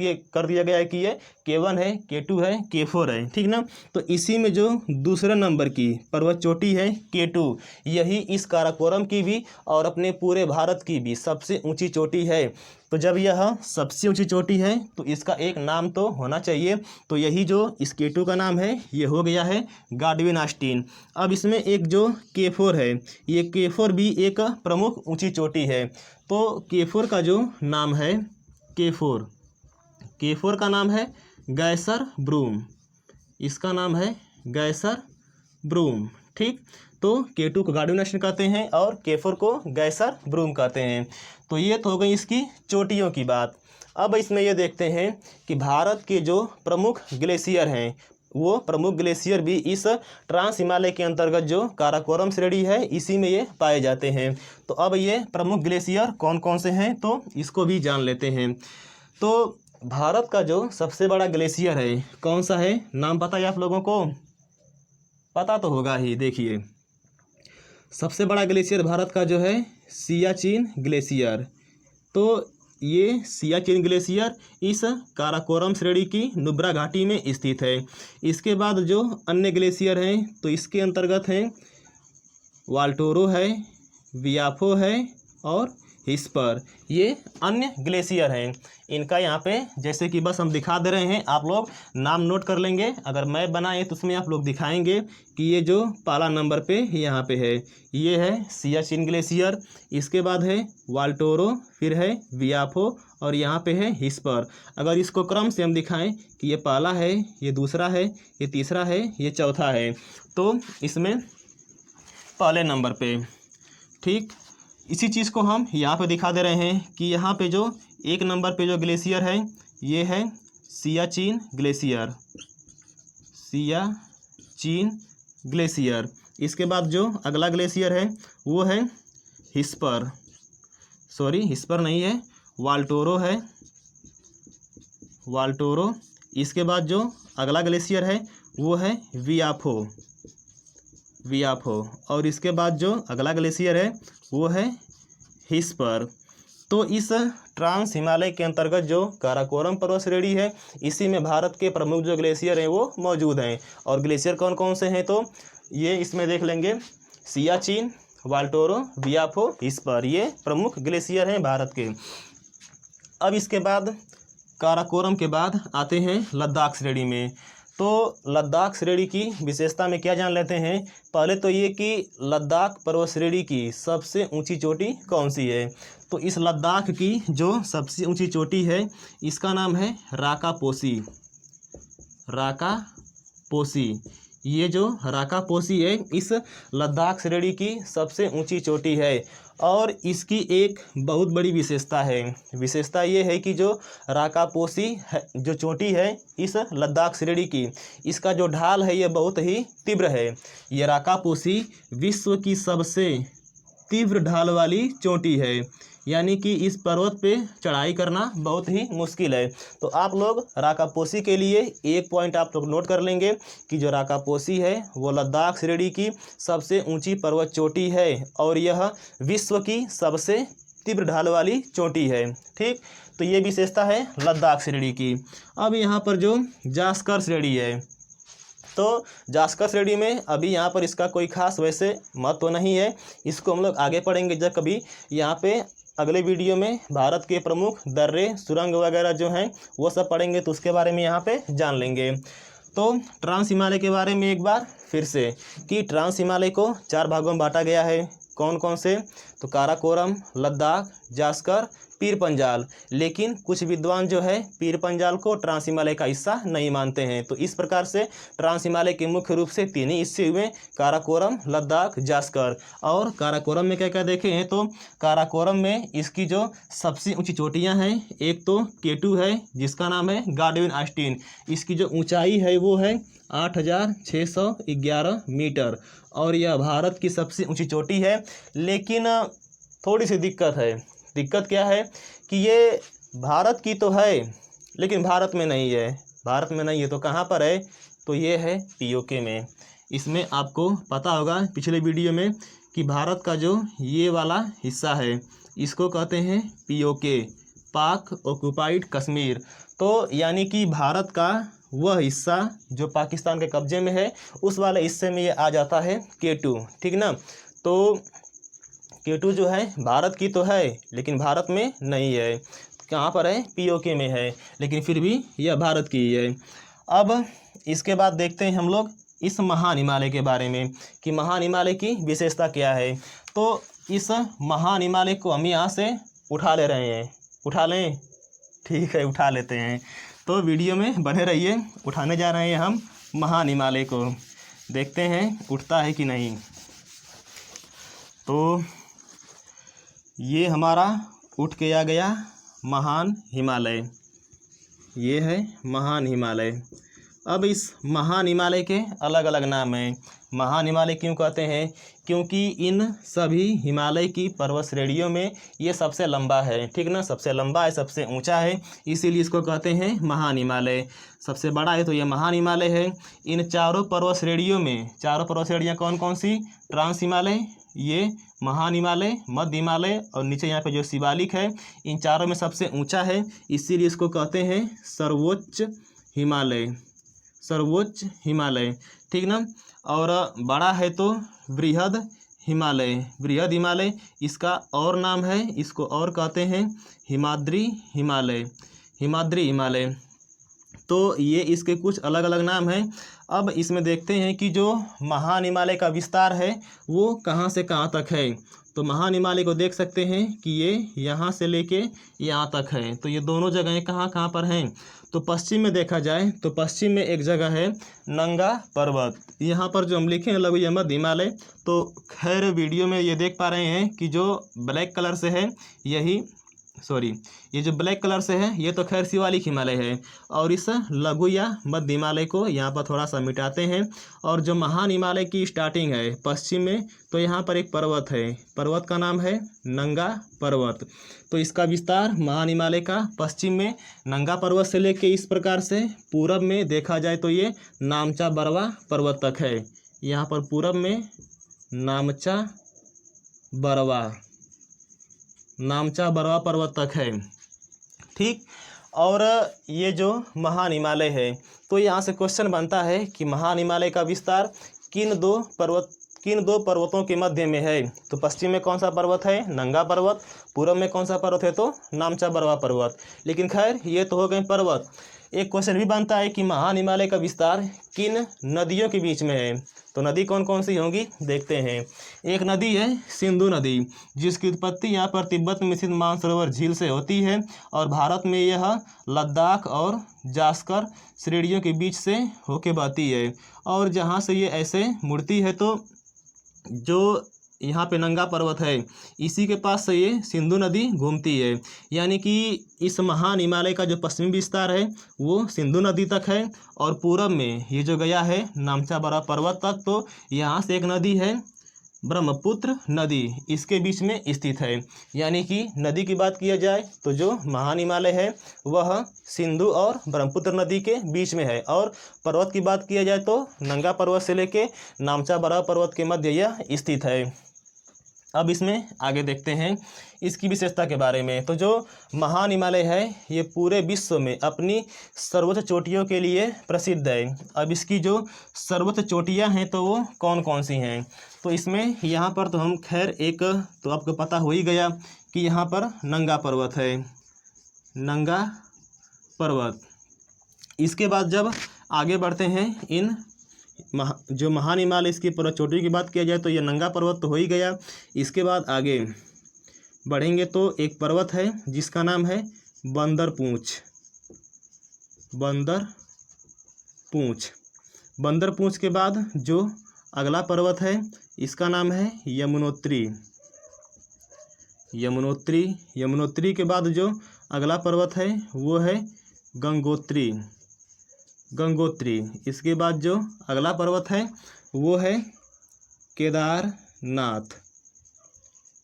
दिया गया है कि ये K1 है, K2 है, K4 है, ठीक ना। तो इसी में जो दूसरे नंबर की पर्वत चोटी है K2, यही इस काराकोरम की भी और अपने पूरे भारत की भी सबसे ऊंची चोटी है। तो जब यह सबसे ऊंची चोटी है तो इसका एक नाम तो होना चाहिए, तो यही जो इस K2 का नाम है ये हो गया है गॉडविन ऑस्टिन। अब इसमें एक जो K4 है, ये K4 भी एक प्रमुख ऊंची चोटी है। तो K4 का जो नाम है K4 का नाम है गैसर ब्रूम, इसका नाम है गैसर ब्रूम, ठीक। तो K2 को गॉडविन ऑस्टिन कहते हैं और K4 को गैसर ब्रूम कहते हैं। तो ये तो हो गई इसकी चोटियों की बात। अब इसमें ये देखते हैं कि भारत के जो प्रमुख ग्लेशियर हैं वो प्रमुख ग्लेशियर भी इस ट्रांस हिमालय के अंतर्गत जो काराकोरम श्रेणी है इसी में ये पाए जाते हैं। तो अब ये प्रमुख ग्लेशियर कौन कौन से हैं तो इसको भी जान लेते हैं। तो भारत का जो सबसे बड़ा ग्लेशियर है कौन सा है, नाम पता है आप लोगों को? पता तो होगा ही। देखिए सबसे बड़ा ग्लेशियर भारत का जो है सियाचिन ग्लेशियर। तो ये सियाचिन ग्लेशियर इस काराकोरम श्रेणी की नुब्रा घाटी में स्थित है। इसके बाद जो अन्य ग्लेशियर हैं तो इसके अंतर्गत हैं वाल्टोरो है, वियाफो है और हिस्पर, ये अन्य ग्लेशियर हैं। इनका यहाँ पे जैसे कि बस हम दिखा दे रहे हैं, आप लोग नाम नोट कर लेंगे। अगर मैप बनाए तो उसमें आप लोग दिखाएंगे कि ये जो पहला नंबर पे यहाँ पे है ये है सियाचिन ग्लेशियर, इसके बाद है वाल्टोरो, फिर है वियाफो और यहाँ पे है हिस्पर। अगर इसको क्रम से हम दिखाएं कि ये पहला है, ये दूसरा है, ये तीसरा है, ये चौथा है, तो इसमें पहले नंबर पे, ठीक। इसी चीज़ को हम यहाँ पे दिखा दे रहे हैं कि यहाँ पे जो एक नंबर पे जो ग्लेशियर है ये है सियाचिन ग्लेशियर, सियाचिन ग्लेशियर। इसके बाद जो अगला ग्लेशियर है वो है हिस्पर, सॉरी हिस्पर नहीं है, वाल्टोरो है, वाल्टोरो। इसके बाद जो अगला ग्लेशियर है वो है वियाफो, वियाफो। और इसके बाद जो अगला ग्लेशियर है वो है हिस्पर। तो इस ट्रांस हिमालय के अंतर्गत जो काराकोरम पर्वत श्रेणी है इसी में भारत के प्रमुख जो ग्लेशियर हैं वो मौजूद हैं। और ग्लेशियर कौन कौन से हैं तो ये इसमें देख लेंगे, सियाचिन, वाल्टोरो, वियाफो, हिस्पर, ये प्रमुख ग्लेशियर हैं भारत के। अब इसके बाद काराकोरम के बाद आते हैं लद्दाख श्रेणी में। तो लद्दाख श्रेणी की विशेषता में क्या जान लेते हैं। पहले तो ये कि लद्दाख पर्वत श्रेणी की सबसे ऊंची चोटी कौन सी है। तो इस लद्दाख की जो सबसे ऊंची चोटी है इसका नाम है राकापोसी, राकापोसी। ये जो राकापोसी है इस लद्दाख श्रेणी की सबसे ऊंची चोटी है। और इसकी एक बहुत बड़ी विशेषता है, विशेषता ये है कि जो राकापोसी है जो चोटी है इस लद्दाख श्रेणी की, इसका जो ढाल है ये बहुत ही तीव्र है। ये राकापोसी विश्व की सबसे तीव्र ढाल वाली चोटी है। यानी कि इस पर्वत पे चढ़ाई करना बहुत ही मुश्किल है। तो आप लोग राकापोशी के लिए एक पॉइंट आप लोग नोट कर लेंगे कि जो राकापोशी है वो लद्दाख श्रेणी की सबसे ऊंची पर्वत चोटी है और यह विश्व की सबसे तीव्र ढाल वाली चोटी है। ठीक, तो ये विशेषता है लद्दाख श्रेणी की। अब यहाँ पर जो जास्कर श्रेणी है, तो जास्कर श्रेणी में अभी यहाँ पर इसका कोई खास वैसे महत्व तो नहीं है, इसको हम लोग आगे पढ़ेंगे जब कभी। यहाँ पे अगले वीडियो में भारत के प्रमुख दर्रे सुरंग वगैरह जो हैं वो सब पढ़ेंगे, तो उसके बारे में यहाँ पे जान लेंगे। तो ट्रांस हिमालय के बारे में एक बार फिर से कि ट्रांस हिमालय को 4 भागों में बांटा गया है। कौन कौन से? तो काराकोरम, लद्दाख, जास्कर, पीर पंजाल। लेकिन कुछ विद्वान जो है पीर पंजाल को ट्रांस हिमालय का हिस्सा नहीं मानते हैं। तो इस प्रकार से ट्रांस हिमालय के मुख्य रूप से 3 ही हिस्से हुए, काराकोरम, लद्दाख, जास्कर। और काराकोरम में क्या क्या देखे हैं? तो काराकोरम में इसकी जो सबसे ऊंची चोटियां हैं, एक तो K2 है जिसका नाम है गॉडविन ऑस्टिन। इसकी जो ऊंचाई है वो है 8611 मीटर और यह भारत की सबसे ऊंची चोटी है। लेकिन थोड़ी सी दिक्कत है। दिक्कत क्या है कि ये भारत की तो है लेकिन भारत में नहीं है। भारत में नहीं है तो कहाँ पर है? तो ये है POK में। इसमें आपको पता होगा पिछले वीडियो में कि भारत का जो ये वाला हिस्सा है इसको कहते हैं POK, पाक ऑक्युपाइड कश्मीर। तो यानी कि भारत का वह हिस्सा जो पाकिस्तान के कब्जे में है उस वाले हिस्से में ये आ जाता है K2। ठीक ना? तो K2 जो है भारत की तो है लेकिन भारत में नहीं है। कहाँ पर है? POK में है, लेकिन फिर भी यह भारत की ही है। अब इसके बाद देखते हैं हम लोग इस महान हिमालय के बारे में कि महान हिमालय की विशेषता क्या है। तो इस महान हिमालय को हम यहाँ से उठा ले रहे हैं। उठा लें? ठीक है, उठा लेते हैं। तो वीडियो में बने रहिए। उठाने जा रहे हैं हम महान हिमालय को, देखते हैं उठता है कि नहीं। तो ये हमारा उठ के आ गया महान हिमालय। ये है महान हिमालय। अब इस महान हिमालय के अलग अलग नाम हैं। महान हिमालय क्यों कहते हैं? क्योंकि इन सभी हिमालय की पर्वत श्रेणियों में ये सबसे लंबा है। ठीक ना? सबसे लंबा है, सबसे ऊंचा है, इसीलिए इसको कहते हैं महान हिमालय। सबसे बड़ा है तो ये महान हिमालय है। इन चारों पर्वत श्रेणियों में, चारों पर्वत श्रेणियाँ कौन कौन सी? ट्रांस हिमालय, ये महान हिमालय, मध्य हिमालय और नीचे यहाँ पे जो शिवालिक है, इन चारों में सबसे ऊंचा है, इसीलिए इसको कहते हैं सर्वोच्च हिमालय। सर्वोच्च हिमालय, ठीक ना? और बड़ा है तो बृहद हिमालय। बृहद हिमालय इसका और नाम है, इसको और कहते हैं हिमाद्री हिमालय। हिमाद्री हिमालय। तो ये इसके कुछ अलग अलग नाम हैं। अब इसमें देखते हैं कि जो महान हिमालय का विस्तार है वो कहाँ से कहाँ तक है। तो महान हिमालय को देख सकते हैं कि ये यहाँ से लेके यहाँ तक है। तो ये दोनों जगहें कहाँ कहाँ पर हैं? तो पश्चिम में देखा जाए तो पश्चिम में एक जगह है नंगा पर्वत। यहाँ पर जो हम लिखे हैं लघु मध्य हिमालय, तो खैर वीडियो में ये देख पा रहे हैं कि जो ब्लैक कलर से है यही, सॉरी, ये जो ब्लैक कलर से है ये तो खैर शिवालिक हिमालय है। और इस लघु या मध्य हिमालय को यहाँ पर थोड़ा सा मिटाते हैं। और जो महान हिमालय की स्टार्टिंग है पश्चिम में, तो यहाँ पर एक पर्वत है, पर्वत का नाम है नंगा पर्वत। तो इसका विस्तार महान हिमालय का पश्चिम में नंगा पर्वत से लेके इस प्रकार से पूरब में देखा जाए तो ये नामचा बरवा पर्वत तक है। यहाँ पर पूरब में नामचा बरवा पर्वत तक है। ठीक। और ये जो महान हिमालय है, तो यहाँ से क्वेश्चन बनता है कि महान हिमालय का विस्तार किन दो पर्वतों के मध्य में है। तो पश्चिम में कौन सा पर्वत है? नंगा पर्वत। पूर्व में कौन सा पर्वत है? तो नामचा बरवा पर्वत। लेकिन खैर ये तो हो गए पर्वत। एक क्वेश्चन भी बनता है कि महान हिमालय का विस्तार किन नदियों के बीच में है। तो नदी कौन कौन सी होंगी देखते हैं। एक नदी है सिंधु नदी, जिसकी उत्पत्ति यहाँ पर तिब्बत में स्थित मानसरोवर झील से होती है और भारत में यह लद्दाख और जास्कर श्रेणियों के बीच से होके बहती है। और जहाँ से ये ऐसे मुड़ती है, तो जो यहाँ पे नंगा पर्वत है इसी के पास से ये सिंधु नदी घूमती है। यानी कि इस महान हिमालय का जो पश्चिमी विस्तार है वो सिंधु नदी तक है और पूरब में ये जो गया है नामचा बरवा पर्वत तक। तो यहाँ से एक नदी है ब्रह्मपुत्र नदी इसके बीच में स्थित है। यानी कि नदी की बात किया जाए तो जो महान हिमालय है वह सिंधु और ब्रह्मपुत्र नदी के बीच में है, और पर्वत की बात किया जाए तो नंगा पर्वत से लेके नामचा बरवा पर्वत के मध्य यह स्थित है। अब इसमें आगे देखते हैं इसकी विशेषता के बारे में। तो जो महान हिमालय है ये पूरे विश्व में अपनी सर्वोच्च चोटियों के लिए प्रसिद्ध है। अब इसकी जो सर्वोच्च चोटियां हैं तो वो कौन कौन सी हैं, तो इसमें यहाँ पर तो हम खैर एक तो आपको पता हो ही गया कि यहाँ पर नंगा पर्वत है, नंगा पर्वत। इसके बाद जब आगे बढ़ते हैं इन जो महान हिमालय इसकी पर्वत चोटी की बात किया जाए तो ये नंगा पर्वत तो हो ही गया। इसके बाद आगे बढ़ेंगे तो एक पर्वत है जिसका नाम है बंदरपूंछ। बंदरपूंछ बंदरपूंछ के बाद जो अगला पर्वत है इसका नाम है यमुनोत्री। यमुनोत्री यमुनोत्री के बाद जो अगला पर्वत है वो है गंगोत्री। गंगोत्री इसके बाद जो अगला पर्वत है वो है केदारनाथ।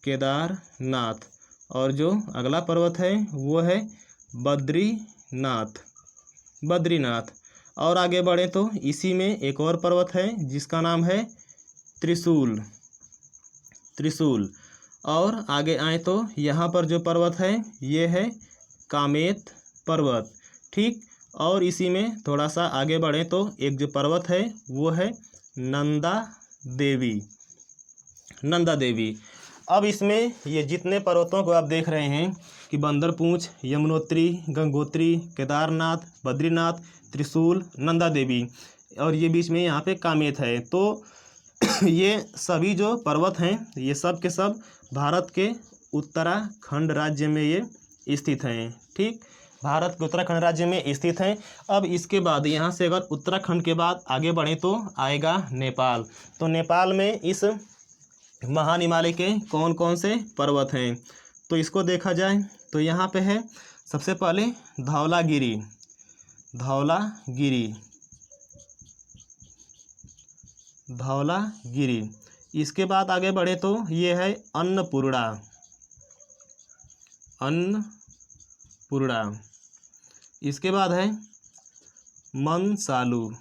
केदारनाथ और जो अगला पर्वत है वो है बद्रीनाथ। बद्रीनाथ और आगे बढ़े तो इसी में एक और पर्वत है जिसका नाम है त्रिशूल। त्रिशूल और आगे आए तो यहाँ पर जो पर्वत है ये है कामेत पर्वत। ठीक, और इसी में थोड़ा सा आगे बढ़े तो एक जो पर्वत है वो है नंदा देवी। नंदा देवी। अब इसमें ये जितने पर्वतों को आप देख रहे हैं कि बंदरपूंछ, यमुनोत्री, गंगोत्री, केदारनाथ, बद्रीनाथ, त्रिशूल, नंदा देवी और ये बीच में यहाँ पे कामेत है, तो ये सभी जो पर्वत हैं ये सब के सब भारत के उत्तराखंड राज्य में ये स्थित हैं। ठीक, भारत के उत्तराखंड राज्य में स्थित हैं। अब इसके बाद यहाँ से अगर उत्तराखंड के बाद आगे बढ़ें तो आएगा नेपाल। तो नेपाल में इस महान हिमालय के कौन कौन से पर्वत हैं, तो इसको देखा जाए तो यहाँ पे है सबसे पहले धौलागिरी। धौलागिरी धौलागिरी। इसके बाद आगे बढ़े तो ये है अन्नपूर्णा। अन्नपूर्णा। इसके बाद है मनसालू।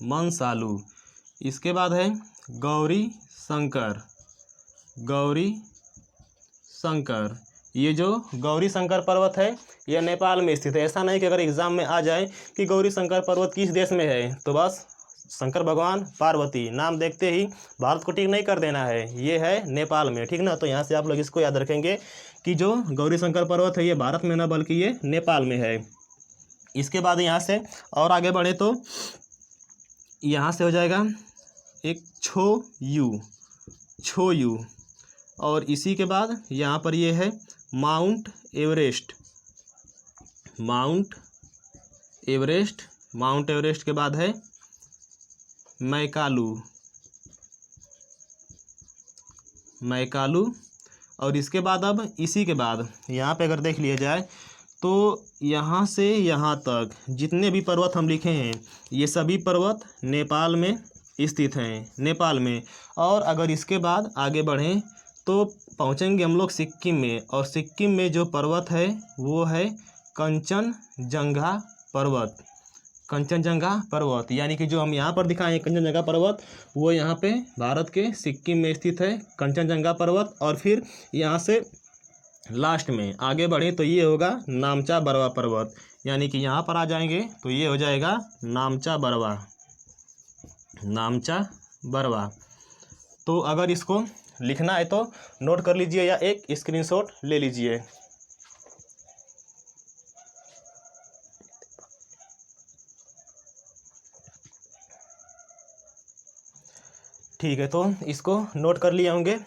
मनसालू। इसके बाद है गौरी शंकर। गौरी शंकर। ये जो गौरी शंकर पर्वत है यह नेपाल में स्थित है। ऐसा नहीं कि अगर एग्जाम में आ जाए कि गौरी शंकर पर्वत किस देश में है तो बस शंकर भगवान पार्वती नाम देखते ही भारत को टिक नहीं कर देना है, ये है नेपाल में। ठीक ना, तो यहाँ से आप लोग इसको याद रखेंगे कि जो गौरी शंकर पर्वत है ये भारत में ना बल्कि ये नेपाल में है। इसके बाद यहाँ से और आगे बढ़े तो यहाँ से हो जाएगा एक छोयू और इसी के बाद यहाँ पर ये है mount Everest. Mount Everest. Mount Everest के बाद है मैकालू। मैकालू और इसके बाद अब इसी के बाद यहाँ पे अगर देख लिया जाए तो यहाँ से यहाँ तक जितने भी पर्वत हम लिखे हैं ये सभी पर्वत नेपाल में स्थित हैं, नेपाल में। और अगर इसके बाद आगे बढ़ें तो पहुँचेंगे हम लोग सिक्किम में, और सिक्किम में जो पर्वत है वो है कंचनजंगा पर्वत। कंचनजंगा पर्वत यानी कि जो हम यहाँ पर दिखाए हैं कंचनजंगा पर्वत वो यहाँ पे भारत के सिक्किम में स्थित है कंचनजंगा पर्वत। और फिर यहाँ से लास्ट में आगे बढ़े तो ये होगा नामचा बरवा पर्वत, यानी कि यहाँ पर आ जाएंगे तो ये हो जाएगा नामचा बरवा। नामचा बरवा। तो अगर इसको लिखना है तो नोट कर लीजिए या एक स्क्रीनशॉट ले लीजिए। ठीक है, तो इसको नोट कर लिए होंगे।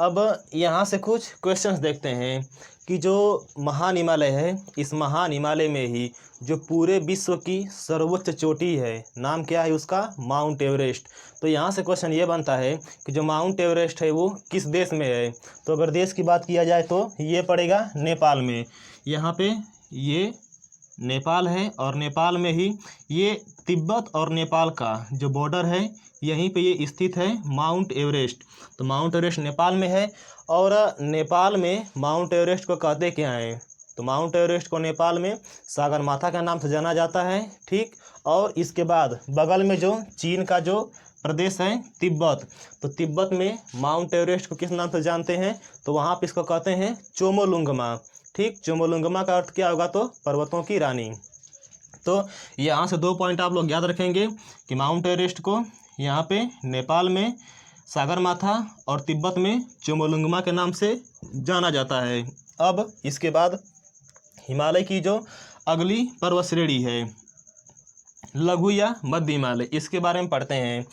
अब यहाँ से कुछ क्वेश्चंस देखते हैं कि जो महान हिमालय है इस महान हिमालय में ही जो पूरे विश्व की सर्वोच्च चोटी है नाम क्या है उसका, माउंट एवरेस्ट। तो यहाँ से क्वेश्चन ये बनता है कि जो माउंट एवरेस्ट है वो किस देश में है। तो अगर देश की बात किया जाए तो ये पड़ेगा नेपाल में। यहाँ पे ये नेपाल है और नेपाल में ही ये तिब्बत और नेपाल का जो बॉर्डर है यहीं पे ये स्थित है माउंट एवरेस्ट। तो माउंट एवरेस्ट नेपाल में है और नेपाल में माउंट एवरेस्ट को कहते क्या हैं? तो माउंट एवरेस्ट को नेपाल में सागरमाथा का नाम से जाना जाता है, ठीक। और इसके बाद बगल में जो चीन का जो प्रदेश है तिब्बत, तो तिब्बत में माउंट एवरेस्ट को किस नाम से जानते हैं? तो वहाँ पे इसको कहते हैं चोमोलुंगमा, ठीक। चोमोलुंगमा का अर्थ क्या होगा? तो पर्वतों की रानी। तो यहाँ से 2 पॉइंट आप लोग याद रखेंगे कि माउंट एवरेस्ट को यहाँ पे नेपाल में सागरमाथा और तिब्बत में चोमोलुंगमा के नाम से जाना जाता है। अब इसके बाद हिमालय की जो अगली पर्वत श्रेणी है लघु या मध्य हिमालय, इसके बारे में पढ़ते हैं।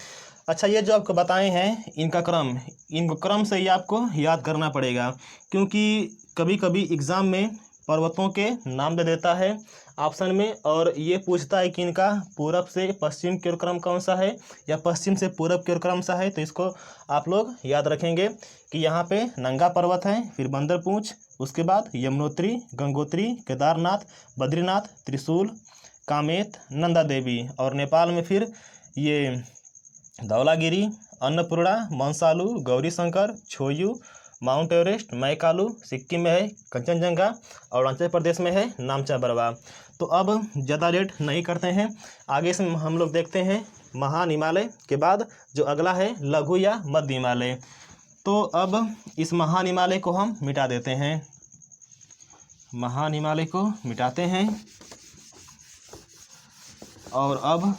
अच्छा, ये जो आपको बताए हैं इनका क्रम से ही आपको याद करना पड़ेगा, क्योंकि कभी कभी एग्ज़ाम में पर्वतों के नाम दे देता है ऑप्शन में और ये पूछता है कि इनका पूरब से पश्चिम की ओर क्रम कौन सा है या पश्चिम से पूरब की ओर क्रम सा है। तो इसको आप लोग याद रखेंगे कि यहाँ पे नंगा पर्वत है, फिर बंदरपूंछ, उसके बाद यमुनोत्री, गंगोत्री, केदारनाथ, बद्रीनाथ, त्रिशूल, कामेत, नंदा देवी, और नेपाल में फिर ये धौलागिरी, अन्नपूर्णा, मंसालू, गौरी शंकर, छोयू, माउंट एवरेस्ट, मैकालू, सिक्किम में है कंचनजंगा और अरुणाचल प्रदेश में है नामचा बरवा। तो अब ज़्यादा लेट नहीं करते हैं, आगे से हम लोग देखते हैं महान हिमालय के बाद जो अगला है लघु या मध्य हिमालय। तो अब इस महान हिमालय को हम मिटा देते हैं, महान हिमालय को मिटाते हैं। और अब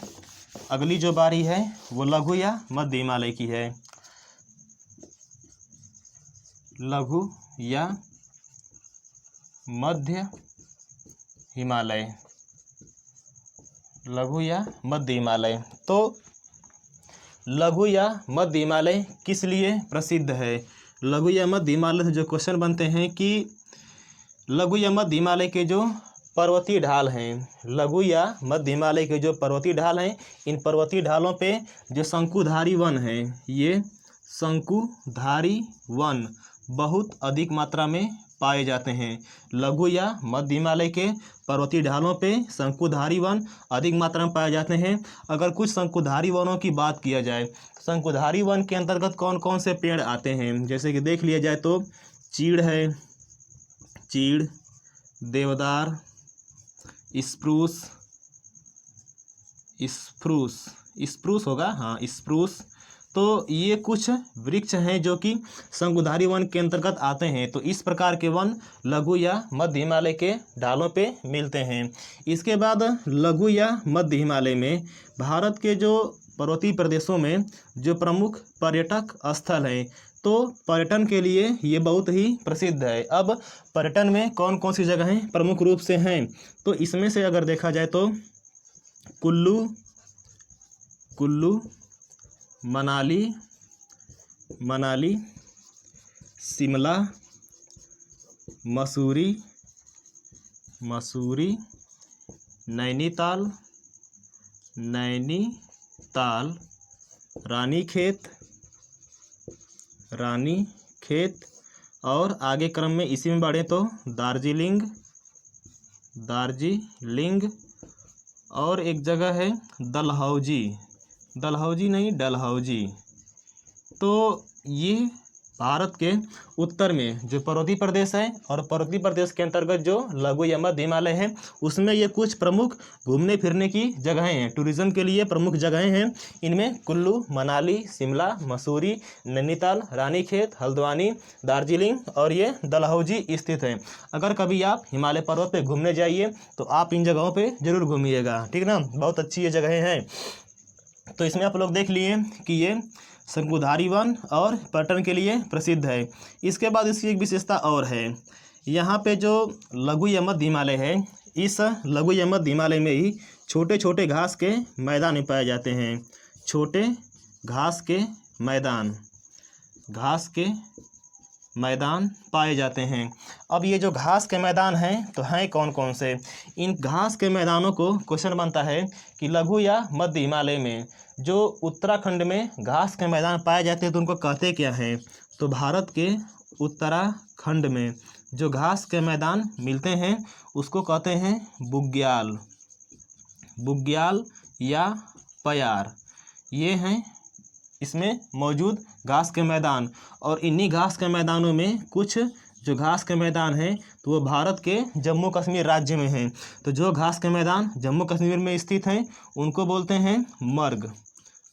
अगली जो बारी है वो लघु या मध्य हिमालय की है, लघु या मध्य हिमालय, लघु या मध्य हिमालय। तो लघु या मध्य हिमालय किस लिए प्रसिद्ध है? लघु या मध्य हिमालय से जो क्वेश्चन बनते हैं कि लघु या मध्य हिमालय के जो पर्वतीय ढाल हैं, लघु या मध्य हिमालय के जो पर्वतीय ढाल हैं, इन पर्वतीय ढालों पे जो शंकुधारी वन हैं, ये शंकुधारी वन बहुत अधिक मात्रा में पाए जाते हैं। लघु या मध्य हिमालय के पर्वतीय ढालों पे शंकुधारी वन अधिक मात्रा में पाए जाते हैं। अगर कुछ शंकुधारी वनों की बात किया जाए, शंकुधारी वन के अंतर्गत कौन कौन से पेड़ आते हैं, जैसे कि देख लिया जाए तो चीड़ है, चीड़, देवदार, स्प्रूस, स्प्रूस होगा, हाँ स्प्रूस। तो ये कुछ वृक्ष हैं जो कि शंकुधारी वन के अंतर्गत आते हैं। तो इस प्रकार के वन लघु या मध्य हिमालय के ढालों पे मिलते हैं। इसके बाद लघु या मध्य हिमालय में भारत के जो पर्वतीय प्रदेशों में जो प्रमुख पर्यटक स्थल हैं, तो पर्यटन के लिए ये बहुत ही प्रसिद्ध है। अब पर्यटन में कौन कौन सी जगहें प्रमुख रूप से हैं, तो इसमें से अगर देखा जाए तो कुल्लू, मनाली, शिमला, मसूरी, नैनीताल, रानीखेत, और आगे क्रम में इसी में बढ़े तो दार्जिलिंग, और एक जगह है डलहौजी। तो ये भारत के उत्तर में जो पर्वतीय प्रदेश है और पर्वतीय प्रदेश के अंतर्गत जो लघु या मध्य हिमालय है, उसमें ये कुछ प्रमुख घूमने फिरने की जगहें हैं, टूरिज्म के लिए प्रमुख जगहें हैं। इनमें कुल्लू, मनाली, शिमला, मसूरी, नैनीताल, रानीखेत, हल्द्वानी, दार्जिलिंग और ये डलहौजी स्थित है। अगर कभी आप हिमालय पर्वत पे घूमने जाइए तो आप इन जगहों पे जरूर घूमिएगा, ठीक ना, बहुत अच्छी ये जगहें हैं। तो इसमें आप लोग देख लिए कि ये शंकुधारी वन और पर्यटन के लिए प्रसिद्ध है। इसके बाद इसकी एक विशेषता और है, यहाँ पे जो लघु या मध्य हिमालय है, इस लघु या मध्य हिमालय में ही छोटे छोटे घास के मैदान में पाए जाते हैं, छोटे घास के मैदान पाए जाते हैं। अब ये जो घास के मैदान हैं तो हैं कौन कौन से? इन घास के मैदानों को क्वेश्चन बनता है कि लघु या मध्य हिमालय में जो उत्तराखंड में घास के मैदान पाए जाते हैं तो उनको कहते क्या हैं? तो भारत के उत्तराखंड में जो घास के मैदान मिलते हैं उसको कहते हैं बुग्याल, बुग्याल या पयार। ये हैं इसमें मौजूद घास के मैदान। और इन्हीं घास के मैदानों में कुछ जो घास के मैदान हैं तो वो भारत के जम्मू कश्मीर राज्य में हैं। तो जो घास के मैदान जम्मू कश्मीर में स्थित हैं उनको बोलते हैं मर्ग।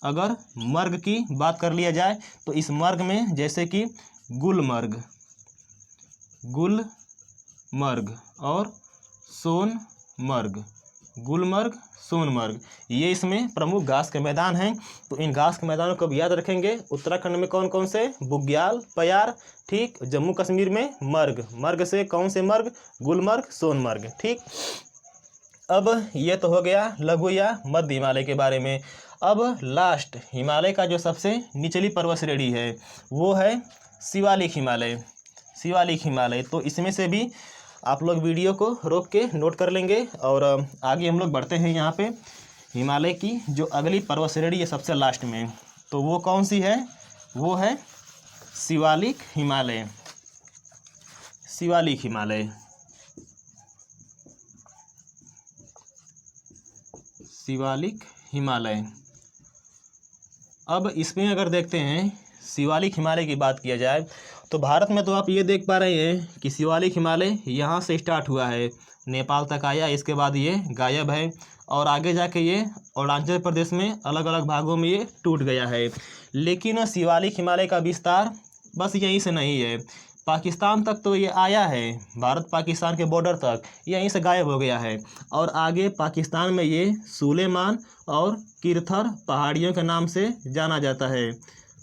अगर मर्ग की बात कर लिया जाए तो इस मर्ग में जैसे कि गुलमर्ग, गुलमर्ग और सोनमर्ग, गुलमर्ग सोनमर्ग, ये इसमें प्रमुख घास के मैदान हैं। तो इन घास के मैदानों को भी याद रखेंगे। उत्तराखंड में कौन कौन से? बुग्याल, पयार, ठीक। जम्मू कश्मीर में मर्ग, मर्ग से कौन से मर्ग? गुलमर्ग, सोनमर्ग, ठीक। अब ये तो हो गया लघु या मध्य हिमालय के बारे में। अब लास्ट हिमालय का जो सबसे निचली पर्वत श्रेणी है वो है शिवालिक हिमालय, शिवालिक हिमालय। तो इसमें से भी आप लोग वीडियो को रोक के नोट कर लेंगे और आगे हम लोग बढ़ते हैं। यहाँ पे हिमालय की जो अगली पर्वत श्रेणी है सबसे लास्ट में, तो वो कौन सी है? वो है शिवालिक हिमालय, शिवालिक हिमालय, शिवालिक हिमालय। अब इसमें अगर देखते हैं शिवालिक हिमालय की बात किया जाए तो भारत में तो आप ये देख पा रहे हैं कि शिवालिक हिमालय यहाँ से स्टार्ट हुआ है, नेपाल तक आया, इसके बाद ये गायब है और आगे जाके ये अरुणाचल प्रदेश में अलग अलग भागों में ये टूट गया है। लेकिन शिवालिक हिमालय का विस्तार बस यहीं से नहीं है, पाकिस्तान तक तो ये आया है, भारत पाकिस्तान के बॉर्डर तक, यहीं से गायब हो गया है। और आगे पाकिस्तान में ये सुलेमान और किरथर पहाड़ियों के नाम से जाना जाता है,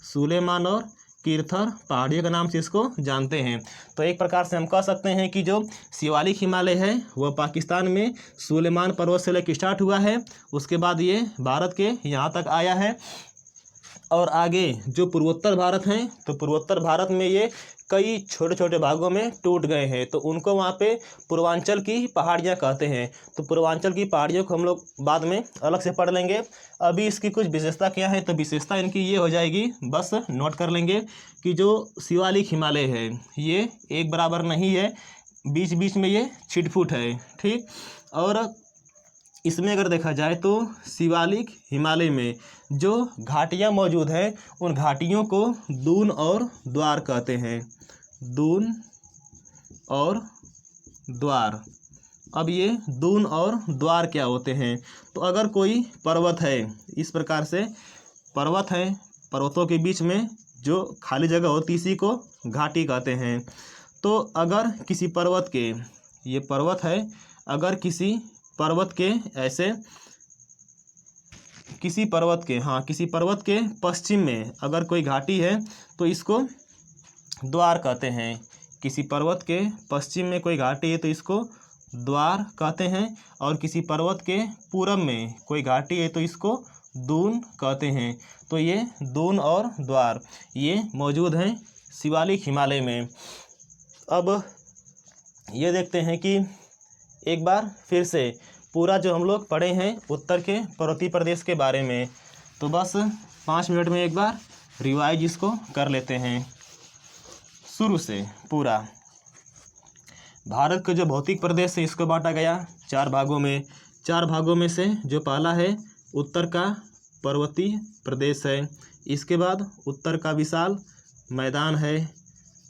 सुलेमान और किरथर पहाड़ियों के नाम से इसको जानते हैं। तो एक प्रकार से हम कह सकते हैं कि जो शिवालिक हिमालय है वह पाकिस्तान में सुलेमान पर्वत से लेकर स्टार्ट हुआ है, उसके बाद ये भारत के यहाँ तक आया है। और आगे जो पूर्वोत्तर भारत हैं तो पूर्वोत्तर भारत में ये कई छोटे छोटे भागों में टूट गए हैं, तो उनको वहाँ पे पूर्वांचल की पहाड़ियाँ कहते हैं। तो पूर्वांचल की पहाड़ियों को हम लोग बाद में अलग से पढ़ लेंगे। अभी इसकी कुछ विशेषता क्या है, तो विशेषता इनकी ये हो जाएगी, बस नोट कर लेंगे कि जो शिवालिक हिमालय है ये एक बराबर नहीं है, बीच बीच में ये छिटफुट है, ठीक। और इसमें अगर देखा जाए तो शिवालिक हिमालय में जो घाटियाँ मौजूद हैं उन घाटियों को दून और द्वार कहते हैं, दून और द्वार। अब ये दून और द्वार क्या होते हैं? तो अगर कोई पर्वत है, इस प्रकार से पर्वत है, पर्वतों के बीच में जो खाली जगह होती इसी को घाटी कहते हैं। तो अगर किसी पर्वत के, ये पर्वत है, अगर किसी पर्वत के ऐसे किसी पर्वत के पश्चिम में अगर कोई घाटी है तो इसको द्वार कहते हैं। किसी पर्वत के पश्चिम में कोई घाटी है तो इसको द्वार कहते हैं। और किसी पर्वत के पूरब में कोई घाटी है तो इसको दून कहते हैं। तो ये दून और द्वार ये मौजूद हैं शिवालिक हिमालय में। अब ये देखते हैं कि एक बार फिर से पूरा जो हम लोग पढ़े हैं उत्तर के पर्वतीय प्रदेश के बारे में, तो बस 5 मिनट में एक बार रिवाइज इसको कर लेते हैं शुरू से पूरा। भारत के जो भौतिक प्रदेश है इसको बांटा गया 4 भागों में। 4 भागों में से जो पहला है उत्तर का पर्वतीय प्रदेश है, इसके बाद उत्तर का विशाल मैदान है,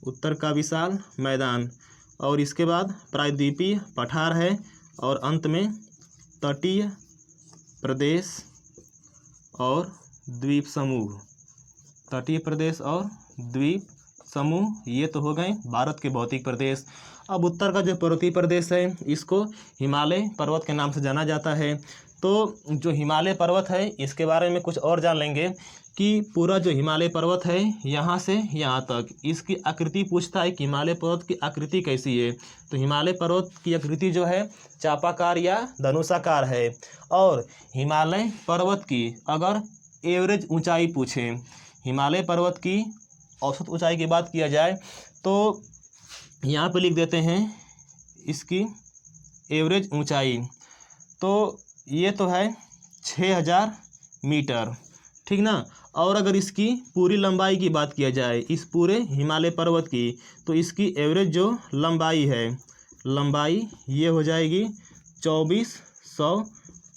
उत्तर का विशाल मैदान, और इसके बाद प्रायद्वीपीय पठार है, और अंत में तटीय प्रदेश और द्वीप समूह, तटीय प्रदेश और द्वीप समूह। ये तो हो गए भारत के भौतिक प्रदेश। अब उत्तर का जो पर्वतीय प्रदेश है इसको हिमालय पर्वत के नाम से जाना जाता है। तो जो हिमालय पर्वत है इसके बारे में कुछ और जान लेंगे कि पूरा जो हिमालय पर्वत है यहाँ से यहाँ तक इसकी आकृति पूछता है कि हिमालय पर्वत की आकृति कैसी है। तो हिमालय पर्वत की आकृति जो है चापाकार या धनुषाकार है। और हिमालय पर्वत की अगर एवरेज ऊंचाई पूछें, हिमालय पर्वत की औसत ऊंचाई की बात किया जाए तो यहाँ पे लिख देते हैं इसकी एवरेज ऊंचाई। तो ये तो है 6000 मीटर, ठीक ना। और अगर इसकी पूरी लंबाई की बात किया जाए इस पूरे हिमालय पर्वत की, तो इसकी एवरेज जो लंबाई है, लंबाई ये हो जाएगी 2400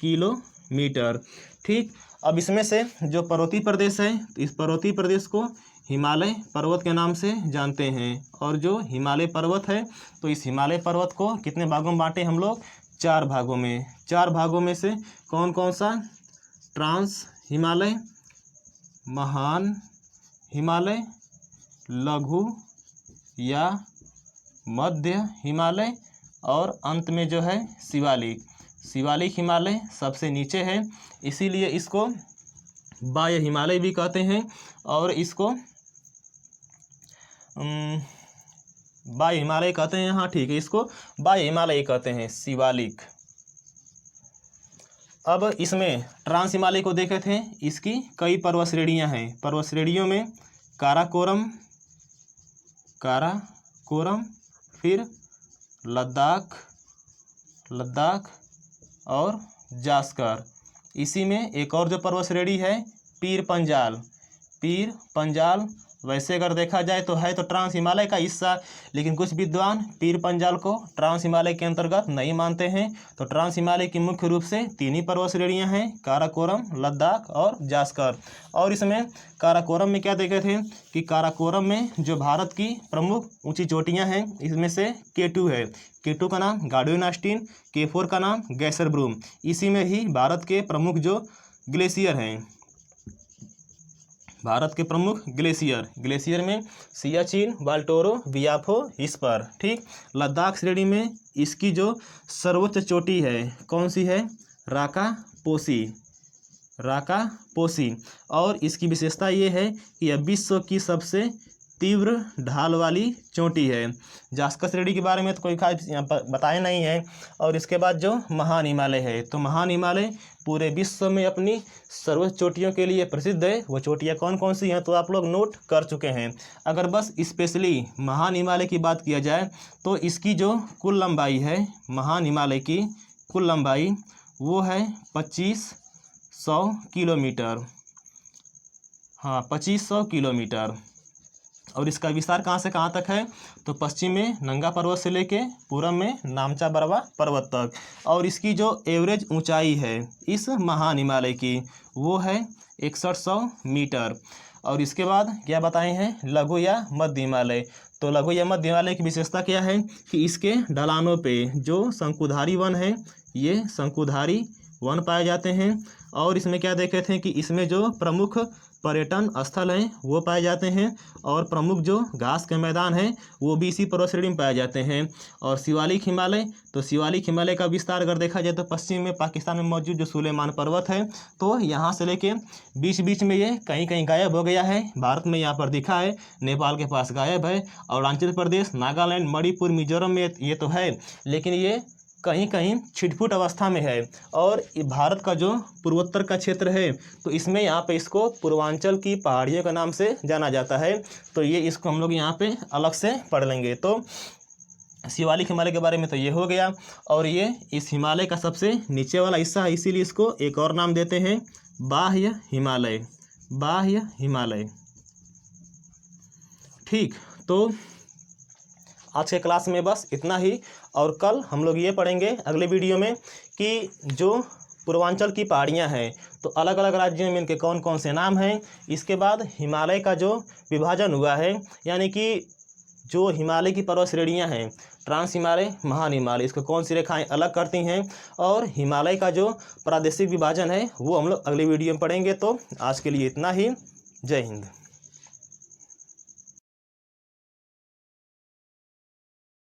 किलोमीटर। ठीक, अब इसमें से जो पर्वतीय प्रदेश है, इस पर्वतीय प्रदेश को हिमालय पर्वत के नाम से जानते हैं। और जो हिमालय पर्वत है, तो इस हिमालय पर्वत को कितने भागों में बांटे हम लोग? 4 भागों में। 4 भागों में से कौन कौन सा? ट्रांस हिमालय, महान हिमालय, लघु या मध्य हिमालय, और अंत में जो है शिवालिक। शिवालिक हिमालय सबसे नीचे है, इसीलिए इसको बाह्य हिमालय भी कहते हैं, और इसको बाह्य हिमालय कहते हैं। हाँ ठीक है, इसको बाह्य हिमालय कहते हैं, शिवालिक। अब इसमें ट्रांस हिमालय को देखे थे, इसकी कई पर्वत श्रेणियाँ हैं। पर्वत श्रेणियों में काराकोरम, फिर लद्दाख और जास्कर। इसी में एक और जो पर्वत श्रेणी है पीर पंजाल। वैसे अगर देखा जाए तो है तो ट्रांस हिमालय का हिस्सा, लेकिन कुछ विद्वान पीर पंजाल को ट्रांस हिमालय के अंतर्गत नहीं मानते हैं। तो ट्रांस हिमालय की मुख्य रूप से 3 ही पर्वत श्रेणियाँ हैं, काराकोरम, लद्दाख और जास्कर। और इसमें काराकोरम में क्या देखे थे कि काराकोरम में जो भारत की प्रमुख ऊंची चोटियाँ हैं, इसमें से K2 है। K2 का नाम गार्डुइन ऑस्टिन, K4 का नाम गैसरब्रूम। इसी में ही भारत के प्रमुख जो ग्लेशियर हैं, भारत के प्रमुख ग्लेशियर में सियाचिन, वाल्टोरो, बियाफो, इस्पर। ठीक, लद्दाख श्रेणी में इसकी जो सर्वोच्च चोटी है कौन सी है? राकापोसी। और इसकी विशेषता ये है कि यह विश्व की सबसे तीव्र ढाल वाली चोटी है। जास्कर श्रेणी के बारे में तो कोई खास यहाँ पर बताया नहीं है। और इसके बाद जो महान हिमालय है, तो महान हिमालय पूरे विश्व में अपनी सर्वोच्च चोटियों के लिए प्रसिद्ध है। वो चोटियाँ कौन कौन सी हैं तो आप लोग नोट कर चुके हैं। अगर बस स्पेशली महान हिमालय की बात किया जाए तो इसकी जो कुल लंबाई है, महान हिमालय की कुल लंबाई वो है 2500 किलोमीटर। हाँ, 2500 किलोमीटर। और इसका विस्तार कहाँ से कहाँ तक है? तो पश्चिम में नंगा पर्वत से लेके पूरब में नामचा बरवा पर्वत तक। और इसकी जो एवरेज ऊंचाई है इस महान हिमालय की वो है 6100 मीटर। और इसके बाद क्या बताए हैं? लघु या मध्य हिमालय। तो लघु या मध्य हिमालय की विशेषता क्या है कि इसके ढलानों पे जो शंकुधारी वन है, ये शंकुधारी वन पाए जाते हैं। और इसमें क्या देखे थे कि इसमें जो प्रमुख पर्यटन स्थल हैं वो पाए जाते हैं, और प्रमुख जो घास के मैदान हैं वो भी इसी पर्वत श्रेणी में पाए जाते हैं। और शिवालिक हिमालय, तो शिवालिक हिमालय का विस्तार अगर देखा जाए तो पश्चिम में पाकिस्तान में मौजूद जो सुलेमान पर्वत है, तो यहाँ से लेके बीच बीच में ये कहीं कहीं गायब हो गया है। भारत में यहाँ पर दिखा है, नेपाल के पास गायब है, अरुणाचल प्रदेश, नागालैंड, मणिपुर, मिजोरम में ये तो है, लेकिन ये कहीं कहीं छिटपुट अवस्था में है। और भारत का जो पूर्वोत्तर का क्षेत्र है, तो इसमें यहाँ पे इसको पूर्वांचल की पहाड़ियों के नाम से जाना जाता है। तो ये इसको हम लोग यहाँ पे अलग से पढ़ लेंगे। तो शिवालिक हिमालय के बारे में तो ये हो गया। और ये इस हिमालय का सबसे नीचे वाला हिस्सा है, इसीलिए इसको एक और नाम देते हैं बाह्य हिमालय। ठीक, तो आज के क्लास में बस इतना ही। और कल हम लोग ये पढ़ेंगे अगले वीडियो में कि जो पूर्वांचल की पहाड़ियाँ हैं तो अलग अलग राज्यों में इनके कौन कौन से नाम हैं। इसके बाद हिमालय का जो विभाजन हुआ है, यानी कि जो हिमालय की पर्वत श्रेणियाँ हैं, ट्रांस हिमालय, महान हिमालय, इसको कौन सी रेखाएं अलग करती हैं, और हिमालय का जो प्रादेशिक विभाजन है वो हम लोग अगले वीडियो में पढ़ेंगे। तो आज के लिए इतना ही। जय हिंद।